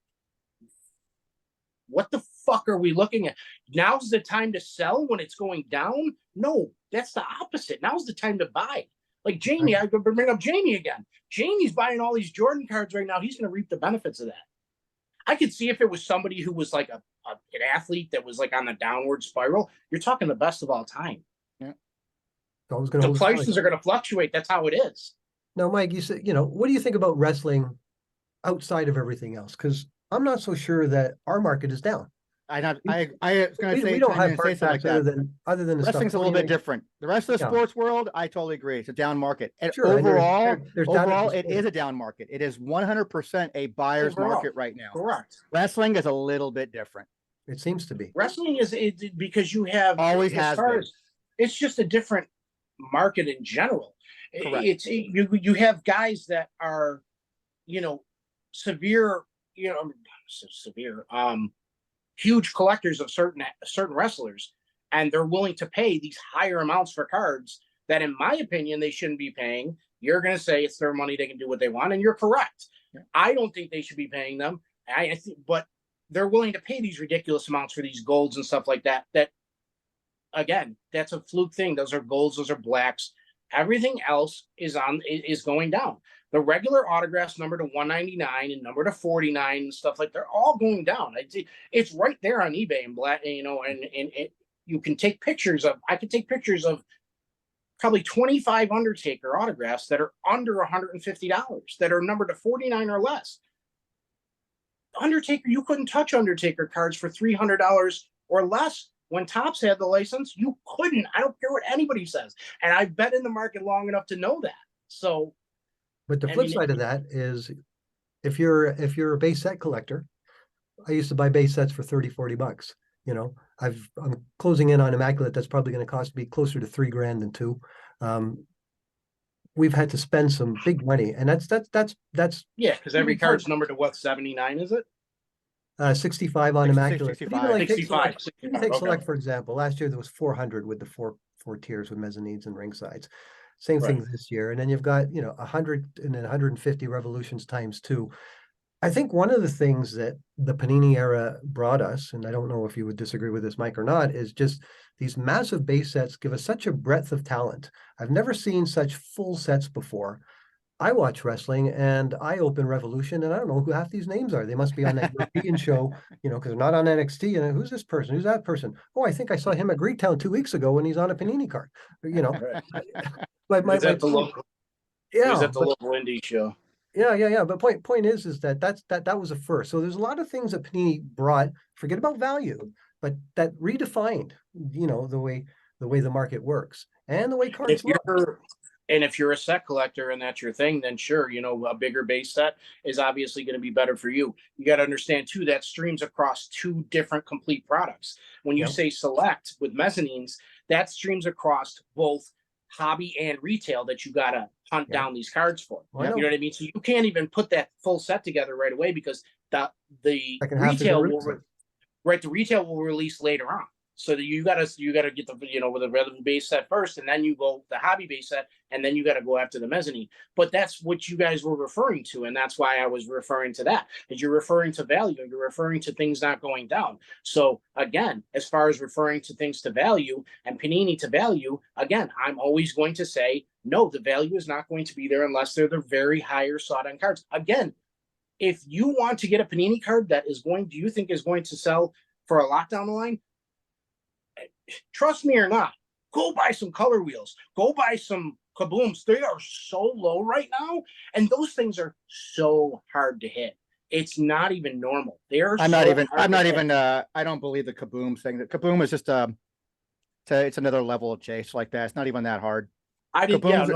what the fuck are we looking at? Now's the time to sell when it's going down? No, that's the opposite. Now's the time to buy. Like Jamie, I could bring up Jamie again. Jamie's buying all these Jordan cards right now. He's going to reap the benefits of that. I could see if it was somebody who was like an athlete that was like on the downward spiral. You're talking the best of all time. Yeah. The prices are going to fluctuate. That's how it is. Now, Mike, you said, what do you think about wrestling outside of everything else? Because I'm not so sure that our market is down. I was going to say, we don't have say something like that. Other than the wrestling's stuff a little bit different. The rest of the sports world, I totally agree. It's a down market. And sure, overall, and it is a down market. It is 100% a buyer's market right now. Correct. Wrestling is a little bit different. It seems to be. Wrestling is because you have always has been. It's just a different market in general. Correct. You have guys that are, severe, huge collectors of certain wrestlers, and they're willing to pay these higher amounts for cards that, in my opinion, they shouldn't be paying. You're going to say it's their money, they can do what they want, and you're correct. Yeah. I don't think they should be paying them. But they're willing to pay these ridiculous amounts for these golds and stuff like that. That, again, that's a fluke thing. Those are golds, those are blacks. Everything else is going down. The regular autographs number to 199 and number to 49 and stuff like they're all going down. It's right there on eBay and black, you know, and you can take pictures of. I could take pictures of probably 25 Undertaker autographs that are under $150 that are numbered to 49 or less. Undertaker, you couldn't touch Undertaker cards for $300 or less. When Topps had the license, you couldn't. I don't care what anybody says. And I've been in the market long enough to know that. So, but the flip side of that is if you're a base set collector, I used to buy base sets for 30, 40 bucks. You know, I'm closing in on Immaculate. That's probably going to cost me closer to $3,000 than $2,000. We've had to spend some big money, and that's yeah, because every card's numbered to what, 79, is it? 65 on Immaculate. 65. Like 65. take Select, for example. Last year there was 400 with the four tiers with mezzanines and ring sides. Same thing this year. And then you've got, you know, 100 and then 150 revolutions times 2. I think one of the things that the Panini era brought us, and I don't know if you would disagree with this, Mike, or not, is just these massive base sets give us such a breadth of talent. I've never seen such full sets before. I watch wrestling and I open Revolution and I don't know who half these names are. They must be on that European show, you know, because they're not on NXT. And who's this person? Who's that person? Oh, I think I saw him at Greektown 2 weeks ago when he's on a Panini card. You know, He's at the local indie show. Yeah. But point is that that was a first. So there's a lot of things that Panini brought. Forget about value, but that redefined, you know, the way the market works and the way cards look. And if you're a set collector and that's your thing, then sure, you know, a bigger base set is obviously going to be better for you. You got to understand too, that streams across 2 different complete products. When you say select with mezzanines, that streams across both hobby and retail that you got to hunt down these cards for. You know what I mean? So you can't even put that full set together right away because the retail will release later on. So that you gotta get the, you know, with a regular base set first, and then you go the hobby base set, and then you got to go after the mezzanine. But that's what you guys were referring to, and that's why I was referring to that. Is you're referring to value, you're referring to things not going down. So again, as far as referring to things to value and Panini to value, again, I'm always going to say no. The value is not going to be there unless they're the very higher sought-on cards. Again, if you want to get a Panini card that do you think is going to sell for a lot down the line? Trust me or not, go buy some color wheels. Go buy some kabooms. They are so low right now, and those things are so hard to hit. It's not even normal. I don't believe the kaboom thing. The kaboom is just it's another level of chase like that. It's not even that hard. Kabooms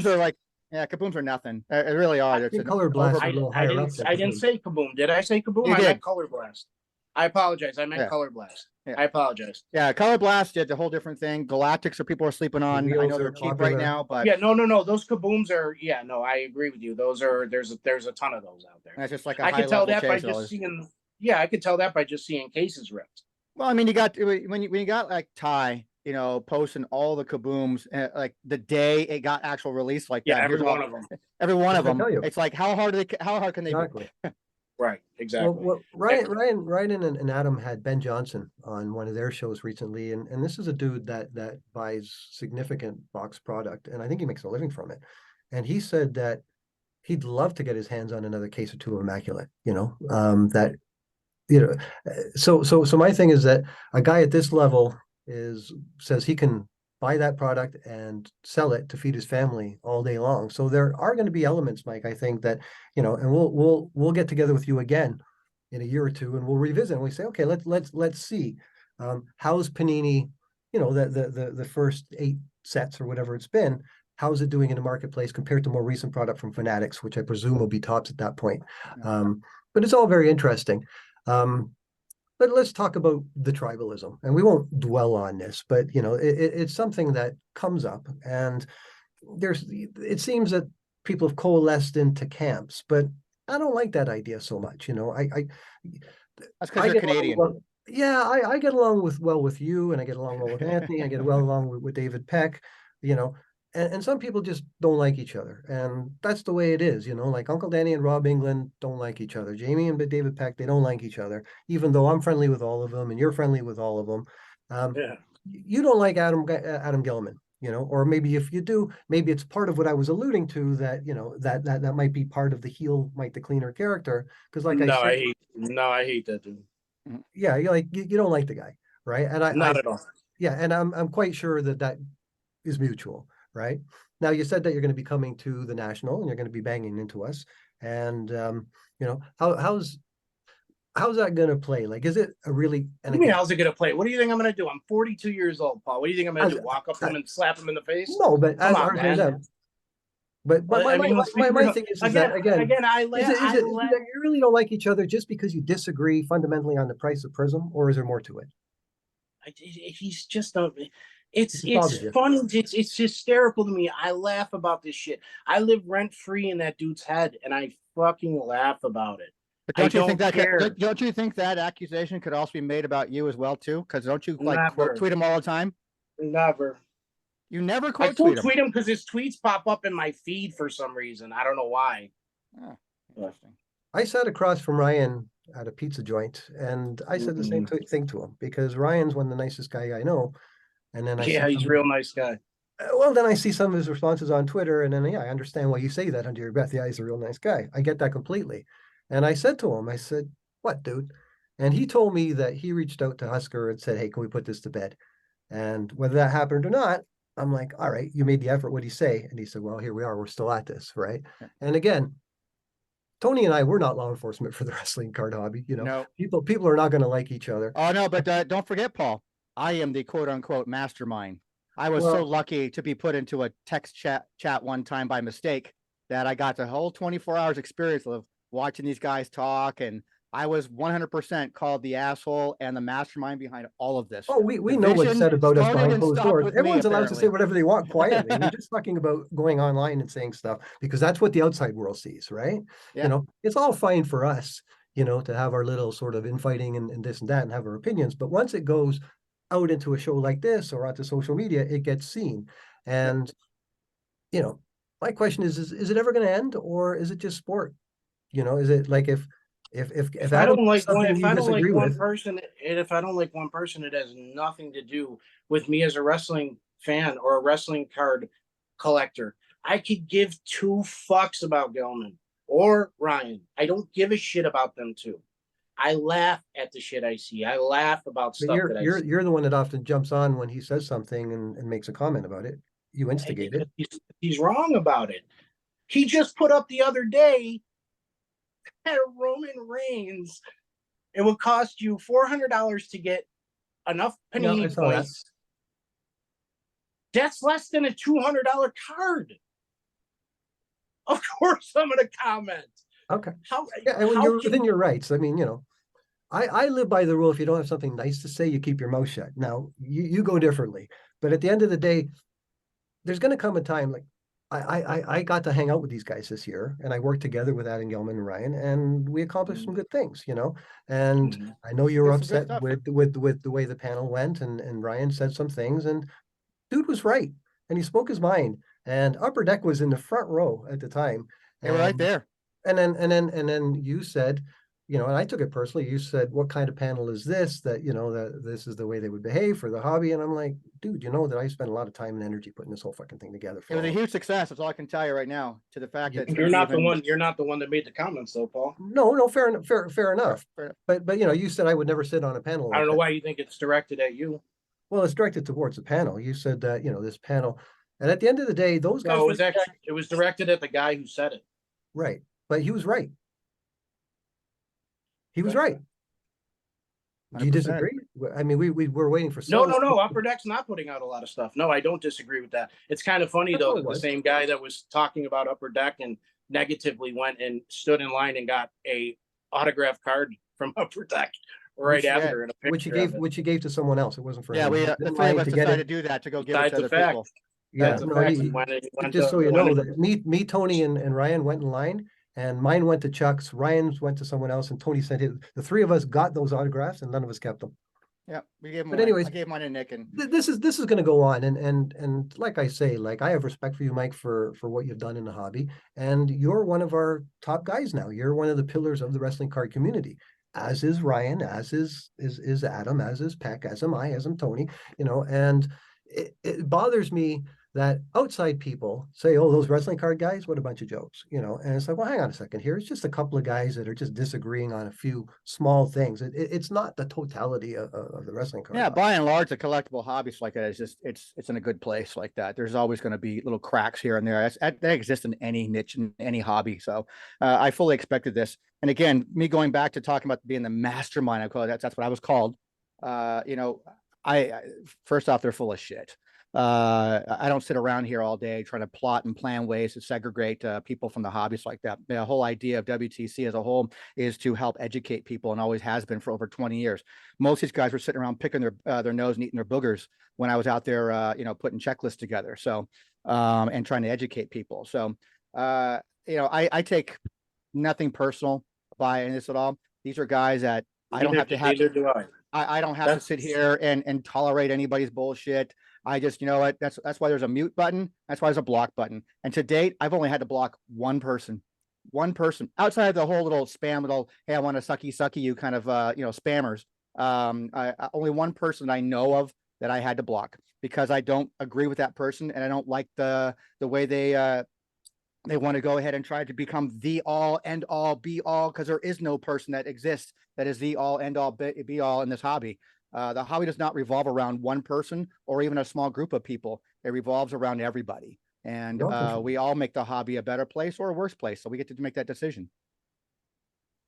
are like, kabooms are nothing. They really are. It's color blast. I didn't say kaboom. Did I say kaboom? I meant color blast. I apologize. I meant color blast. Yeah. I apologize. Yeah, Color Blast did a whole different thing. Galactics are people are sleeping on. I know they're cheap right now, but no. Those kabooms are I agree with you. There's a ton of those out there. That's just like I could tell that by just seeing. Yeah, I could tell that by just seeing cases ripped. Well, I mean, you got when you got like Ty, you know, posting all the kabooms like the day it got actual release like that. Yeah, every one of them. Every one of them. It's like how hard can they be? Right, exactly. Well, Ryan and Adam had Ben Johnson on one of their shows recently, and this is a dude that buys significant box product, and I think he makes a living from it. And he said that he'd love to get his hands on another case or 2 of Immaculate. You know, so my thing is that a guy at this level says he can buy that product and sell it to feed his family all day long. So there are going to be elements, Mike, I think that, you know, and we'll get together with you again in a year or 2 and we'll revisit and we say, okay, let's see how's Panini, you know, the first 8 sets or whatever it's been, how's it doing in the marketplace compared to more recent product from Fanatics, which I presume will be Topps at that point. But it's all very interesting. But let's talk about the tribalism, and we won't dwell on this, but you know, it's something that comes up, and it seems that people have coalesced into camps, but I don't like that idea so much. You know, that's because you're Canadian. I get along with you, and I get along well with Anthony. I get well along with David Peck. You know, and some people just don't like each other, and that's the way it is. You know, like Uncle Danny and Rob England don't like each other. Jamie and David Peck, they don't like each other, even though I'm friendly with all of them and you're friendly with all of them. You don't like Adam Gilman. or maybe if you do, maybe it's part of what I was alluding to, that, that might be part of the heel, might the cleaner character. Because like I said, I hate that dude. yeah, you don't like the guy, right? And Not at all. yeah, and I'm quite sure that is mutual, right? Now you said that you're going to be coming to the National and you're going to be banging into us, and how's that going to play? Like, is it a really? And What do you mean, how's it going to play? What do you think I'm going to do? I'm 42 years old, Paul. What do you think I'm going to do? Walk up to him and slap him in the face? No, but Come as on, man. But I mean, my thing is that again, I you really don't like each other just because you disagree fundamentally on the price of Prizm, or is there more to it? He's just a. It's bothers you. funny. It's hysterical to me. I laugh about this shit. I live rent free in that dude's head, and I fucking laugh about it. But don't you think that accusation could also be made about you as well too? Because don't you quote tweet him all the time? Never. You never I quote tweet him because his tweets pop up in my feed for some reason. I don't know why. Oh, interesting. I sat across from Ryan at a pizza joint, and I said the same thing to him, because Ryan's one of the nicest guy I know. And then he's a real nice guy. Well, then I see some of his responses on Twitter, and then I understand why you say that under your breath. Yeah, he's a real nice guy. I get that completely. And I said to him, I said, "What, dude?" And he told me that he reached out to Husker and said, "Hey, can we put this to bed?" And whether that happened or not, I'm like, "All right, you made the effort. What'd he say?" And he said, "Well, here we are. We're still at this, right?" And again, Tony and I, we're not law enforcement for the wrestling card hobby. No. People are not going to like each other. Oh no, but don't forget, Paul, I am the quote unquote mastermind. I was so lucky to be put into a text chat one time by mistake that I got the whole 24 hours experience of watching these guys talk, and I was 100% called the asshole and the mastermind behind all of this. Oh, we know what's said about us behind closed doors. Everyone's allowed to say whatever they want quietly. We're just talking about going online and saying stuff because that's what the outside world sees, right? Yeah. It's all fine for us, to have our little sort of infighting and this and that and have our opinions. But once it goes out into a show like this or onto social media, it gets seen. And, my question is it ever going to end, or is it just sport? Is it like if I don't like one, person, and if I don't like one person, it has nothing to do with me as a wrestling fan or a wrestling card collector. I could give two fucks about Gelman or Ryan. I don't give a shit about them two. I laugh at the shit I see. I laugh about stuff that I see. You're the one that often jumps on when he says something and makes a comment about it. You instigate it. He's wrong about it. He just put up the other day at Roman Reigns, it would cost you $400 to get enough Panini points. That's less than a $200 card. Of course, I'm going to comment. Okay. You're within your rights. I mean, I live by the rule: if you don't have something nice to say, you keep your mouth shut. Now, you go differently, but at the end of the day, there's going to come a time like. I got to hang out with these guys this year, and I worked together with Adam Gelman and Ryan, and we accomplished some good things, And I know you were upset with the way the panel went, and Ryan said some things, and dude was right, and he spoke his mind. And Upper Deck was in the front row at the time. They were right there. And then you said, and I took it personally. You said, "What kind of panel is this? That that this is the way they would behave for the hobby." And I'm like, dude, that I spent a lot of time and energy putting this whole fucking thing together. It was a huge success. That's all I can tell you right now. To the fact that you're not the one. You're not the one that made the comments, though, Paul. No, fair enough. Fair enough. But you said I would never sit on a panel. I don't know why you think it's directed at you. Well, it's directed towards the panel. You said that this panel, and at the end of the day, those guys. No, it was directed at the guy who said it. Right, but he was right. He was right. Do you disagree? I mean, we were waiting for. No. Upper Deck's not putting out a lot of stuff. No, I don't disagree with that. It's kind of funny though that the same guy that was talking about Upper Deck and negatively went and stood in line and got a autographed card from Upper Deck after. Which he gave to someone else. It wasn't for him. Yeah, the three of us decided to do that to go give it to other people. Yeah, just so you know that me, Tony, and Ryan went in line. And mine went to Chuck's, Ryan's went to someone else, and Tony sent it. The three of us got those autographs, and none of us kept them. Yeah, we gave them. But anyways, I gave mine to Nick, and this is going to go on. And like I say, I have respect for you, Mike, for what you've done in the hobby, and you're one of our top guys now. You're one of the pillars of the wrestling card community, as is Ryan, as is Adam, as is Peck, as am I, as am Tony. And it bothers me that outside people say, oh, those wrestling card guys, what a bunch of jokes, and it's like, well, hang on a second here. It's just a couple of guys that are just disagreeing on a few small things. It's not the totality of the wrestling card. Yeah, by and large, the collectible hobbies like that is just it's in a good place like that. There's always going to be little cracks here and there. That exists in any niche, in any hobby. So I fully expected this. And again, me going back to talking about being the mastermind, I call it that's what I was called. I first off, they're full of shit. I don't sit around here all day trying to plot and plan ways to segregate people from the hobbies like that. The whole idea of WTC as a whole is to help educate people, and always has been for over 20 years. Most of these guys were sitting around picking their nose and eating their boogers when I was out there, putting checklists together. So, and trying to educate people. So, I take nothing personal by this at all. These are guys that I don't have to have. Neither do I. I don't have to sit here and tolerate anybody's bullshit. I just, you know what? That's why there's a mute button. That's why there's a block button. And to date, I've only had to block one person outside of the whole little spam, hey, I want to sucky you kind of, spammers. Only one person I know of that I had to block because I don't agree with that person, and I don't like the way they want to go ahead and try to become the all end all be all, because there is no person that exists that is the all end all be all in this hobby. The hobby does not revolve around one person or even a small group of people. It revolves around everybody. And we all make the hobby a better place or a worse place. So we get to make that decision.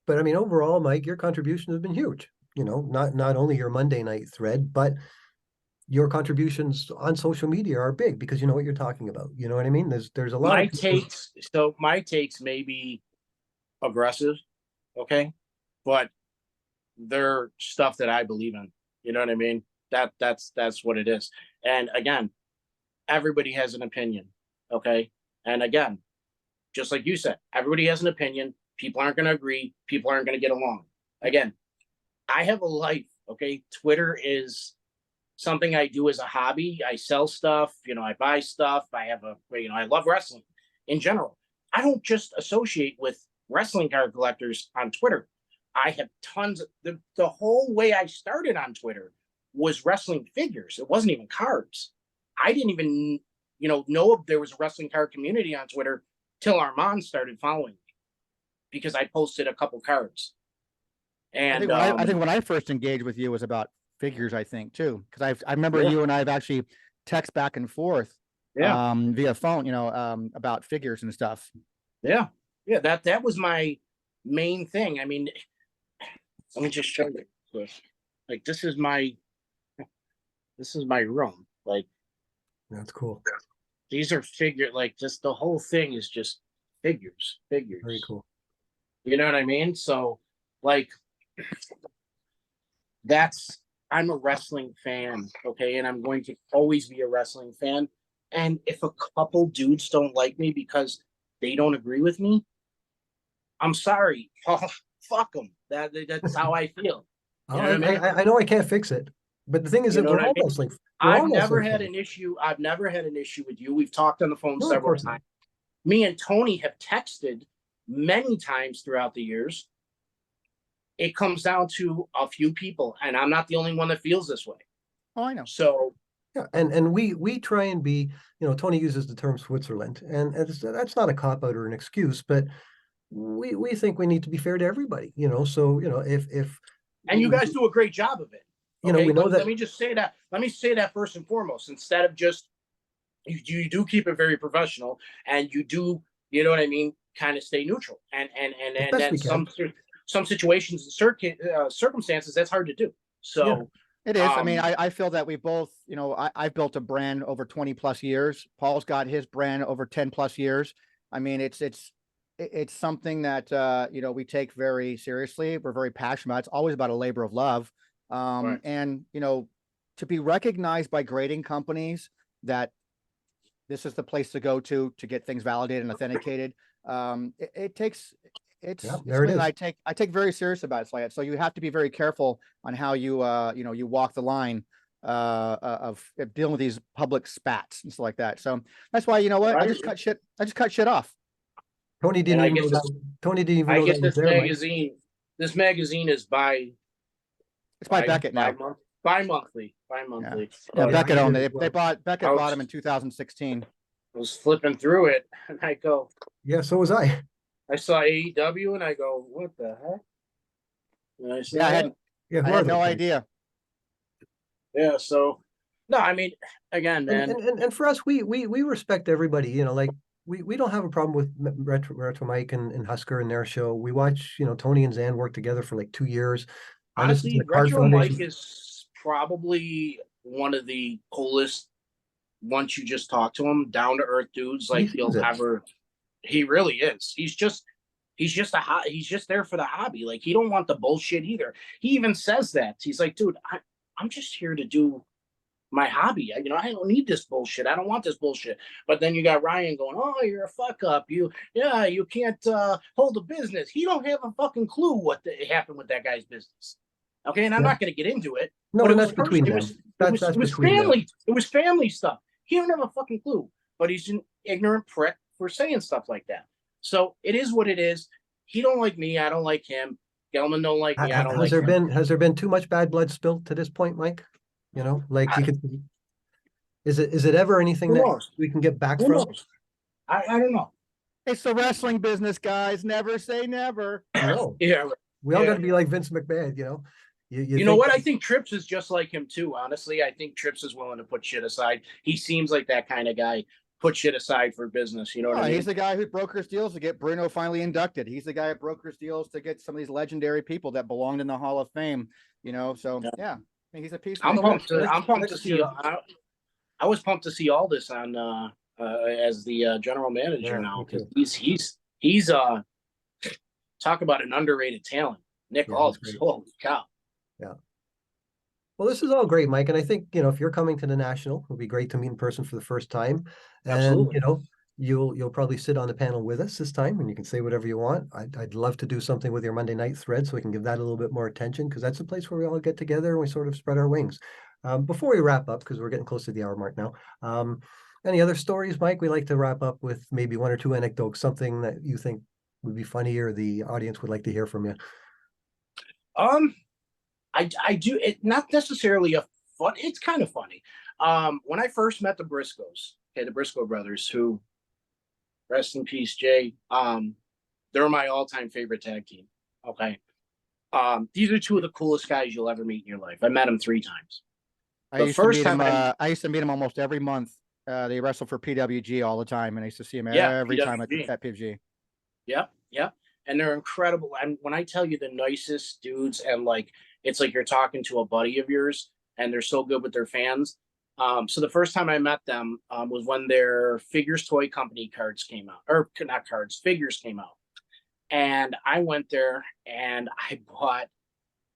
But I mean, overall, Mike, your contribution has been huge. Not only your Monday night thread, but your contributions on social media are big because you know what you're talking about. You know what I mean? There's a lot My of takes. So my takes may be aggressive, okay, but they're stuff that I believe in. You know what I mean? That's what it is. And again, everybody has an opinion, okay? And again, just like you said, everybody has an opinion. People aren't going to agree. People aren't going to get along. Again, I have a life, okay? Twitter is something I do as a hobby. I sell stuff, I buy stuff. I love wrestling in general. I don't just associate with wrestling card collectors on Twitter. I have tons of the whole way I started on Twitter was wrestling figures. It wasn't even cards. I didn't even, know if there was a wrestling card community on Twitter till Armand started following me because I posted a couple cards. And I think when I first engaged with you was about figures, I think too, because I remember you and I have actually text back and forth via phone, about figures and stuff. Yeah. That was my main thing. I mean, let me just show you. Like this is my room. Like that's cool. These are just the whole thing is just figures. Very cool. You know what I mean? So like I'm a wrestling fan, okay, and I'm going to always be a wrestling fan. And if a couple dudes don't like me because they don't agree with me, I'm sorry. Fuck them. That's how I feel. I know I can't fix it, but the thing is that we're all wrestling. I've never had an issue with you. We've talked on the phone several times. Me and Tony have texted many times throughout the years. It comes down to a few people, and I'm not the only one that feels this way. Oh, I know. So yeah, and we try and be, Tony uses the term Switzerland, and that's not a cop out or an excuse, but we think we need to be fair to everybody, so if and you guys do a great job of it. Okay? We know that. Let me just say that. Let me say that first and foremost, instead of just you do keep it very professional, and you do, you know what I mean, kind of stay neutral, and then some situations and circumstances that's hard to do. So yeah. It is. I mean, I feel that we both, I've built a brand over 20 plus years. Paul's got his brand over 10 plus years. I mean, it's something that, we take very seriously. We're very passionate about. It's always about a labor of love. Right. And, to be recognized by grading companies that this is the place to go to get things validated and authenticated. It's something that I take very serious about it. So you have to be very careful on how you you walk the line of dealing with these public spats and stuff like that. So that's why, I just cut shit off. Tony didn't even know that. I get this magazine. This magazine is by Beckett now. Bi-monthly. Yeah, Yeah, Beckett I owned did it. as well. They bought Beckett I was- bought him in 2016. I was flipping through it, and I go, Yeah, so was I. I saw AEW, and I go, what the heck? And I said, Yeah, Yeah, who I are had no those guys? idea. yeah. So, no, I mean, again, man. And for us, we respect everybody. You know, like we don't have a problem with Retro Mike and Husker and their show. We watch, you know, Tony and Zan work together for like 2 years. I listen to Honestly, the Card Retro Mike Foundation. is probably one of the coolest. Once you just talk to him, down to earth dudes like He you'll seems it. ever. He really is. He's just he's just there for the hobby. Like he don't want the bullshit either. He even says that. He's like, dude, I'm just here to do my hobby. You know, I don't need this bullshit. I don't want this bullshit. But then you got Ryan going, oh, you're a fuck up. You can't hold a business. He don't have a fucking clue what happened with that guy's business. Okay, and I'm not going to get into it. No, but and it that's was between them. That's it was between them. family. It was family stuff. He don't have a fucking clue. But he's an ignorant prick for saying stuff like that. So it is what it is. He don't like me. I don't like him. Gelman don't like me. I don't like him. Has there been too much bad blood spilled to this point, Mike? You know, like you could. Is it ever anything Who that knows? we can get back Who from? knows? I don't know. It's the wrestling business, guys. Never say never. No, Yeah. we all Yeah. got to be like Vince McMahon. You know, You know what? I think Trips is just like him too. Honestly, I think Trips is willing to put shit aside. He seems like that kind of guy. Put shit aside for business. You know what I mean? He's the guy who brokers deals to get Bruno finally inducted. He's the guy that brokers deals to get some of these legendary people that belonged in the Hall of Fame. You know, so yeah, I mean, he's a piece. I'm pumped to next see. year- I was pumped to see all this on as the general manager Yeah, now me because too. he's talk about an underrated talent. Nick Yeah, Aldis. he's great. Holy cow! Well, this is all great, Mike, and I think, you know, if you're coming to the National, it'll be great to meet in person for the first time. And Absolutely. you know, you'll probably sit on the panel with us this time, and you can say whatever you want. I'd love to do something with your Monday night thread so we can give that a little bit more attention, because that's a place where we all get together and we sort of spread our wings. Before we wrap up, because we're getting close to the hour mark now, any other stories, Mike? We like to wrap up with maybe one or two anecdotes, something that you think would be funny or the audience would like to hear from you. I do it not necessarily a fun. It's kind of funny. When I first met the Briscoes, okay, the Briscoe brothers, who rest in peace, Jay. They're my all-time favorite tag team. Okay. These are two of the coolest guys you'll ever meet in your life. I met them 3 times. I used to meet him almost every month. They wrestle for PWG all the time, and I used to see him every time at PWG. Yep. And they're incredible. And when I tell you the nicest dudes, and like it's like you're talking to a buddy of yours, and they're so good with their fans. So the first time I met them was when their Figures Toy Company cards came out, or not cards, figures came out. And I went there and I bought.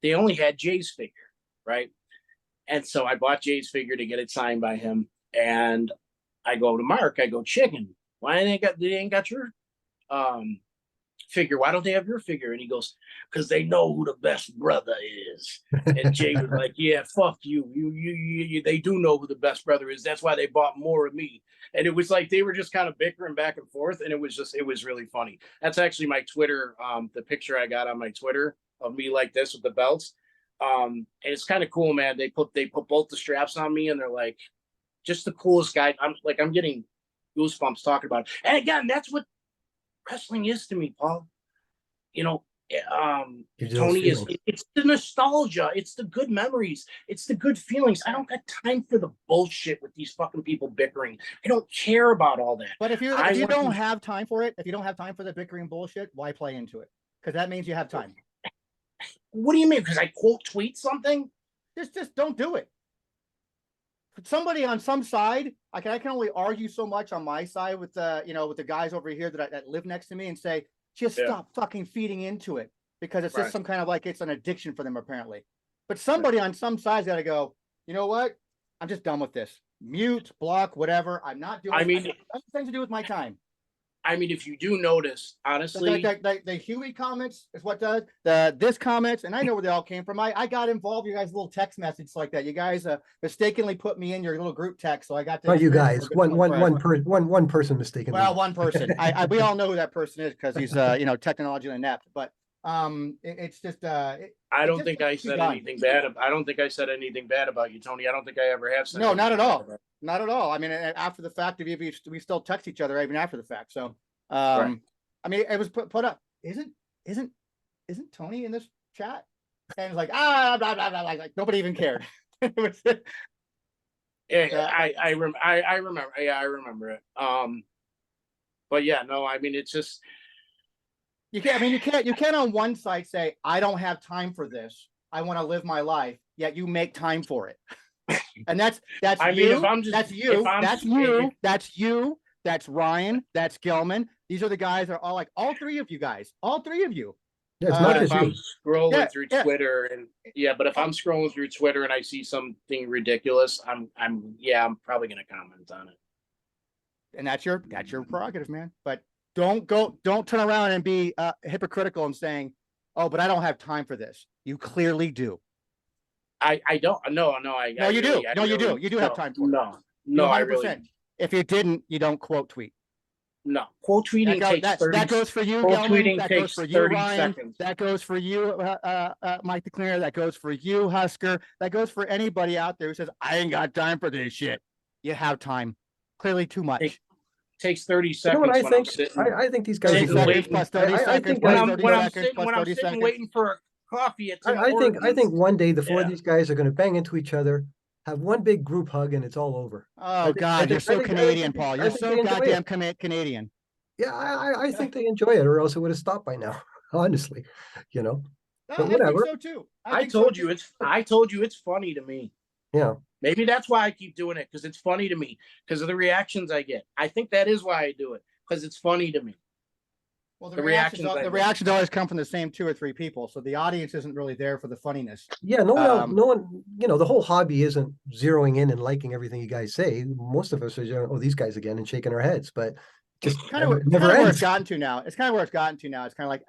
They only had Jay's figure, right? And so I bought Jay's figure to get it signed by him. And I go to Mark. I go, Chicken, why they ain't got your figure? Why don't they have your figure? And he goes, because they know who the best brother is. And Jay was like, yeah, fuck you. You they do know who the best brother is. That's why they bought more of me. And it was like they were just kind of bickering back and forth, and it was really funny. That's actually my Twitter, the picture I got on my Twitter of me like this with the belts. And it's kind of cool, man. They put both the straps on me, and they're like just the coolest guy. I'm getting goosebumps talking about it. And again, that's what wrestling is to me, Paul. You know, Tony is. It's the nostalgia. It's the good memories. It's the good feelings. I don't got time for the bullshit with these fucking people bickering. I don't care about all that. But if you don't have time for it, if you don't have time for the bickering bullshit, why play into it? Because that means you have time. What do you mean? Because I quote tweet something? Just don't do it. Somebody on some side, I can only argue so much on my side with with the guys over here that live next to me and say, just stop fucking feeding into it, because it's just some kind of like it's an addiction for them apparently. But somebody on some side's got to go, you know what? I'm just done with this. Mute, block, whatever. I'm not doing. It has things to do with my time. I mean, if you do notice, honestly, the Huey comments is what does this comments, and I know where they all came from. I got involved. You guys little text message like that. You guys mistakenly put me in your little group text, so I got to. Not you guys. One person mistakenly. Well, one person. We all know who that person is because he's technologically inept. But It's just I it don't just think needs I to be said done. anything bad. I don't think I said anything bad about you, Tony. I don't think I ever have said. No, not anything at all. bad about Not at all. I mean, after the fact, we still text each other even after the fact. So, Right. I mean, it was put up. Isn't Tony in this chat? And it's like blah, blah, blah, like nobody even cared. It was, Yeah, I remember. Yeah, I remember it. But yeah, no, I mean, it's just you can't. I mean, you can't on one side say I don't have time for this. I want to live my life. Yet you make time for it. And that's I you. mean, if I'm just That's you. if I'm That's you. That's you. That's Ryan. That's Gilman. These are the guys that are all like all three of you guys. All three of you. Yeah, it's But not if just I'm you. scrolling through yeah. Twitter and but if I'm scrolling through Twitter and I see something ridiculous, I'm probably gonna comment on it. And that's your prerogative, man. But don't turn around and be hypocritical and saying, "Oh, but I don't have time for this." You clearly do. I don't. No, you do. You do. You do have time for it. No, I 100%. really. If you didn't, you don't quote tweet. No, quote tweeting takes 30. That goes for you, quote Gelman. tweeting That takes goes for you, 30 Ryan. seconds. That goes for you, Mike the Cleaner. That goes for you, Husker. That goes for anybody out there who says, I ain't got time for this shit. You have time. Clearly too much. Takes 30 seconds. You know what I when think? I'm sitting, I think these guys. 30 seconds plus 30 I seconds think plus when 30 I'm seconds plus 30 sitting seconds. waiting for a coffee at Tim I think one day the four of Yeah. these guys are going to bang into each other, have one big group hug, and it's all over. Oh God, you're so Canadian, Paul. You're so goddamn Canadian. Yeah, I think they enjoy it, or else it would have stopped by now. Honestly, you know. But whatever. I think so too. I told you it's funny to me. Yeah. Maybe that's why I keep doing it, because it's funny to me, because of the reactions I get. I think that is why I do it, because it's funny to me. Well, the reactions always come from the same 2 or 3 people, so the audience isn't really there for the funniness. Yeah, no one, the whole hobby isn't zeroing in and liking everything you guys say. Most of us are, oh, these guys again, and shaking our heads, but just kind of where it's gotten to now. It's kind of like,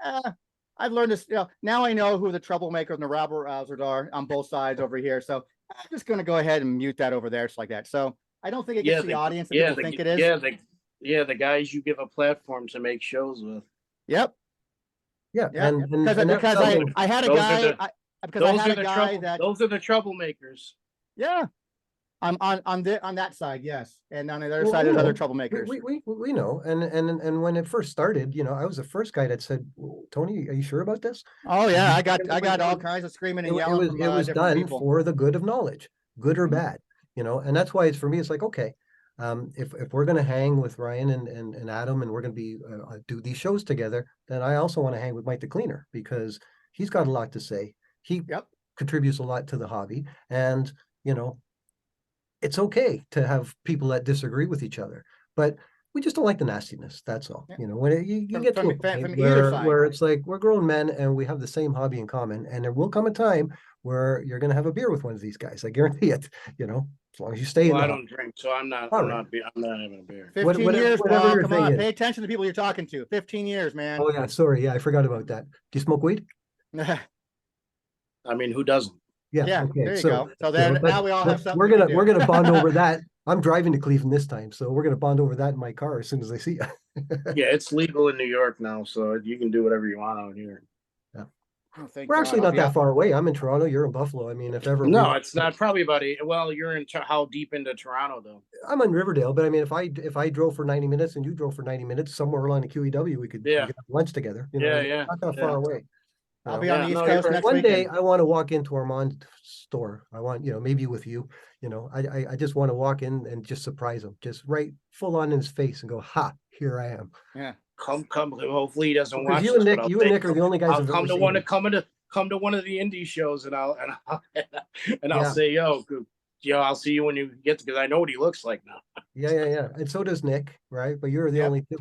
I've learned this. Now I know who the troublemakers and the rabble rousers are on both sides over here. So I'm just going to go ahead and mute that over there, just like that. So I don't think it gets the audience that people think it is. The guys you give a platform to make shows with. Yep. Yeah, because I had a guy. Those are the troublemakers. Yeah. On that side, yes, and on the other side, there's other troublemakers. We know, and when it first started, I was the first guy that said, "Tony, are you sure about this?" Oh yeah, I got all kinds of screaming and yelling. It was done for the good of knowledge, good or bad, and that's why for me, it's like, okay, if we're gonna hang with Ryan and Adam, and we're gonna be do these shows together, then I also want to hang with Mike the Cleaner, because he's got a lot to say. He contributes a lot to the hobby, and it's okay to have people that disagree with each other, but we just don't like the nastiness. That's all. When you get to a point where it's like we're grown men and we have the same hobby in common, and there will come a time where you're going to have a beer with one of these guys. I guarantee it. As long as you stay. Well, I don't drink, so I'm not having a beer. 15 years, Paul. Come on, pay attention to the people you're talking to. 15 years, man. Oh yeah, sorry. Yeah, I forgot about that. Do you smoke weed? I mean, who doesn't? Yeah, okay. There you go. So then now we all have something. We're gonna bond over that. I'm driving to Cleveland this time, so we're gonna bond over that in my car as soon as I see you. Yeah, it's legal in New York now, so you can do whatever you want out here. Yeah. We're actually not that far away. I'm in Toronto. You're in Buffalo. I mean, if ever. No, it's not. Probably about 8. Well, you're in how deep into Toronto though? I'm in Riverdale, but I mean, if I drove for 90 minutes and you drove for 90 minutes somewhere along the QEW, we could have lunch together. Not that far away. I'll be on the East Coast next one day. I want to walk into Armand's store. I want, maybe with you. I just want to walk in and just surprise him, just right full on in his face and go, "Ha! Here I am." Yeah. Come. Hopefully he doesn't watch. You and Nick are the only guys. I'll come to one of the indie shows, and I'll say, "Yo, I'll see you when you get to," because I know what he looks like now. Yeah. And so does Nick, right? But you're the only two.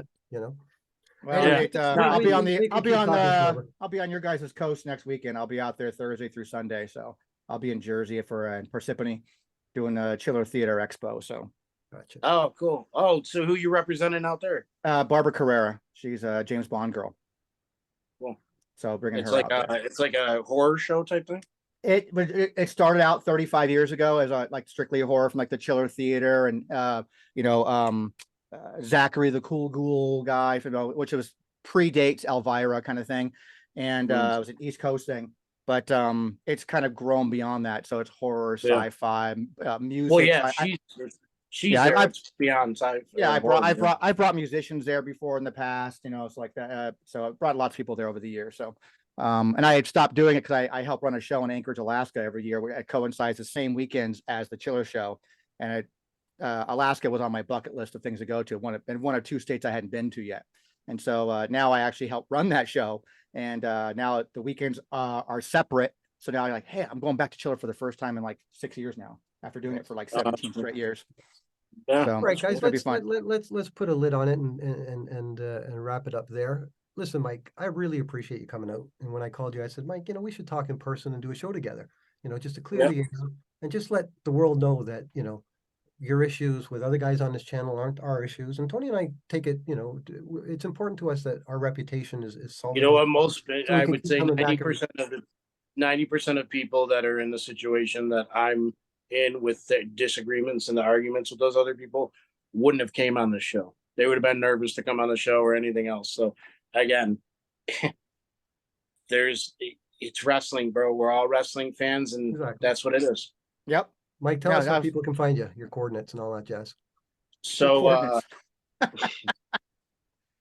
Well, I'll be on your guys' coast next weekend. I'll be out there Thursday through Sunday, so I'll be in Jersey for Parsippany doing a Chiller Theater Expo. So, gotcha. Oh, cool. Oh, so who you representing out there? Barbara Carrera. She's a James Bond girl. Cool. So bringing her. It's like a horror show type thing. It started out 35 years ago as like strictly a horror from like the Chiller Theater and Zachary the Cool Ghoul guy, which was predates Elvira kind of thing. and it was an East Coast thing. But it's kind of grown beyond that. So it's horror, Yeah. sci-fi, music. Well, yeah, So she's Yeah, there. It's beyond sci. yeah, horror, I brought musicians there before in the past, you know, it's like that. So I brought lots of people there over the years. So, and I had stopped doing it because I help run a show in Anchorage, Alaska every year. It coincides the same weekends as the Chiller Show, and Alaska was on my bucket list of things to go to. One or two states I hadn't been to yet, and so now I actually help run that show. And now the weekends are separate. So now I'm like, hey, I'm going back to Chiller for the first time in like 6 years now, after doing it for like 17 straight years. Yeah. So, All right, guys, it'll be fun. let's put a lid on it and wrap it up there. Listen, Mike, I really appreciate you coming out. And when I called you, I said, Mike, you know, we should talk in person and do a show together, you know, just to clear the air and just let the world know that, you know, your issues with other guys on this channel aren't our issues. And Tony and I take it, you know, it's important to us that our reputation is solid. You know what? Most So I we can would keep say coming back 90% of people that are in the situation that I'm in with the disagreements and the arguments with those other people wouldn't have came on the show. They would have been nervous to come on the show or anything else. So again, it's wrestling, bro. We're all wrestling fans, and Exactly. that's what it is. Yep. Mike, tell us how people can find you, your coordinates and all that jazz. So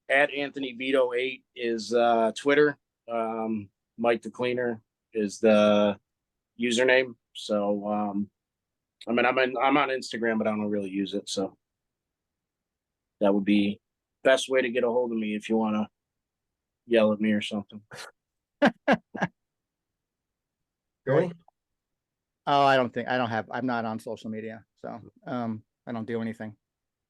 at Anthony Vito 8 is Twitter. Mike the Cleaner is the username. So I mean, I'm on Instagram, but I don't really use it. So that would be best way to get a hold of me if you want to yell at me or something. Really? Oh, I'm not on social media. So I don't do anything.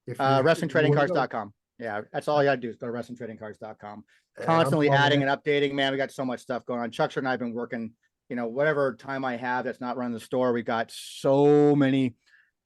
If WrestlingTradingCards.com. Yeah, that's all you gotta do is go to WrestlingTradingCards.com. Constantly adding and updating, man. We got so much stuff going on. Chuckster and I have been working, you know, whatever time I have that's not running the store. We got so many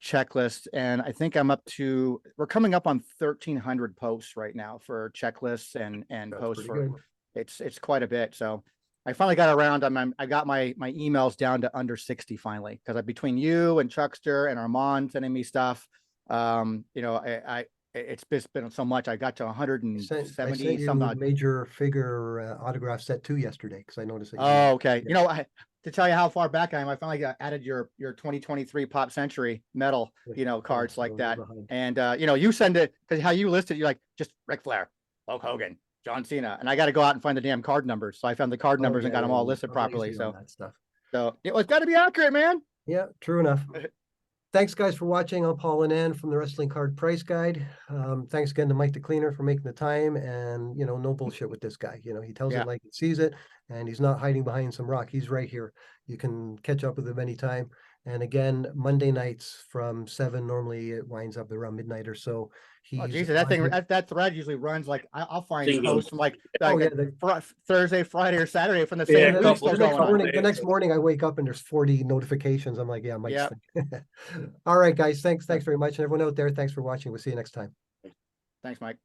checklists, and I think we're coming up on 1,300 posts right now for checklists and That's posts pretty for good. it's quite a bit. So I finally got around. I got my emails down to under 60 finally, because between you and Chuckster and Armand sending me stuff, you know, it's just been so much. I got to 170 I sent you some odd. major figure autograph set 2 yesterday because I noticed that. Oh, okay. You know, to tell you how far back I am, I finally got added your 2023 Pop Century medal, you know, cards like that. And you know, you send it because how you listed, you're like just Ric Flair, Hulk Hogan, John Cena, and I got to go out and find the damn card numbers. So I found the card numbers and got them all listed properly. So that stuff. So it's got to be accurate, man. Yeah, true enough. Thanks, guys, for watching. I'm Paul and Anand from the Wrestling Card Price Guide. Thanks again to Mike the Cleaner for making the time, and, you know, no bullshit with this guy. You know, he tells it like he sees it, and he's not hiding behind some rock. He's right here. You can catch up with him anytime. And again, Monday nights from 7, normally it winds up around midnight or so. Oh, Jesus, that thread usually runs like I'll find posts from like Thursday, Friday, or Saturday from the same week. The next morning I wake up and there's 40 notifications. I'm like, yeah, Mike's thing. All right, guys. Thanks very much. And everyone out there, thanks for watching. We'll see you next time. Thanks, Mike.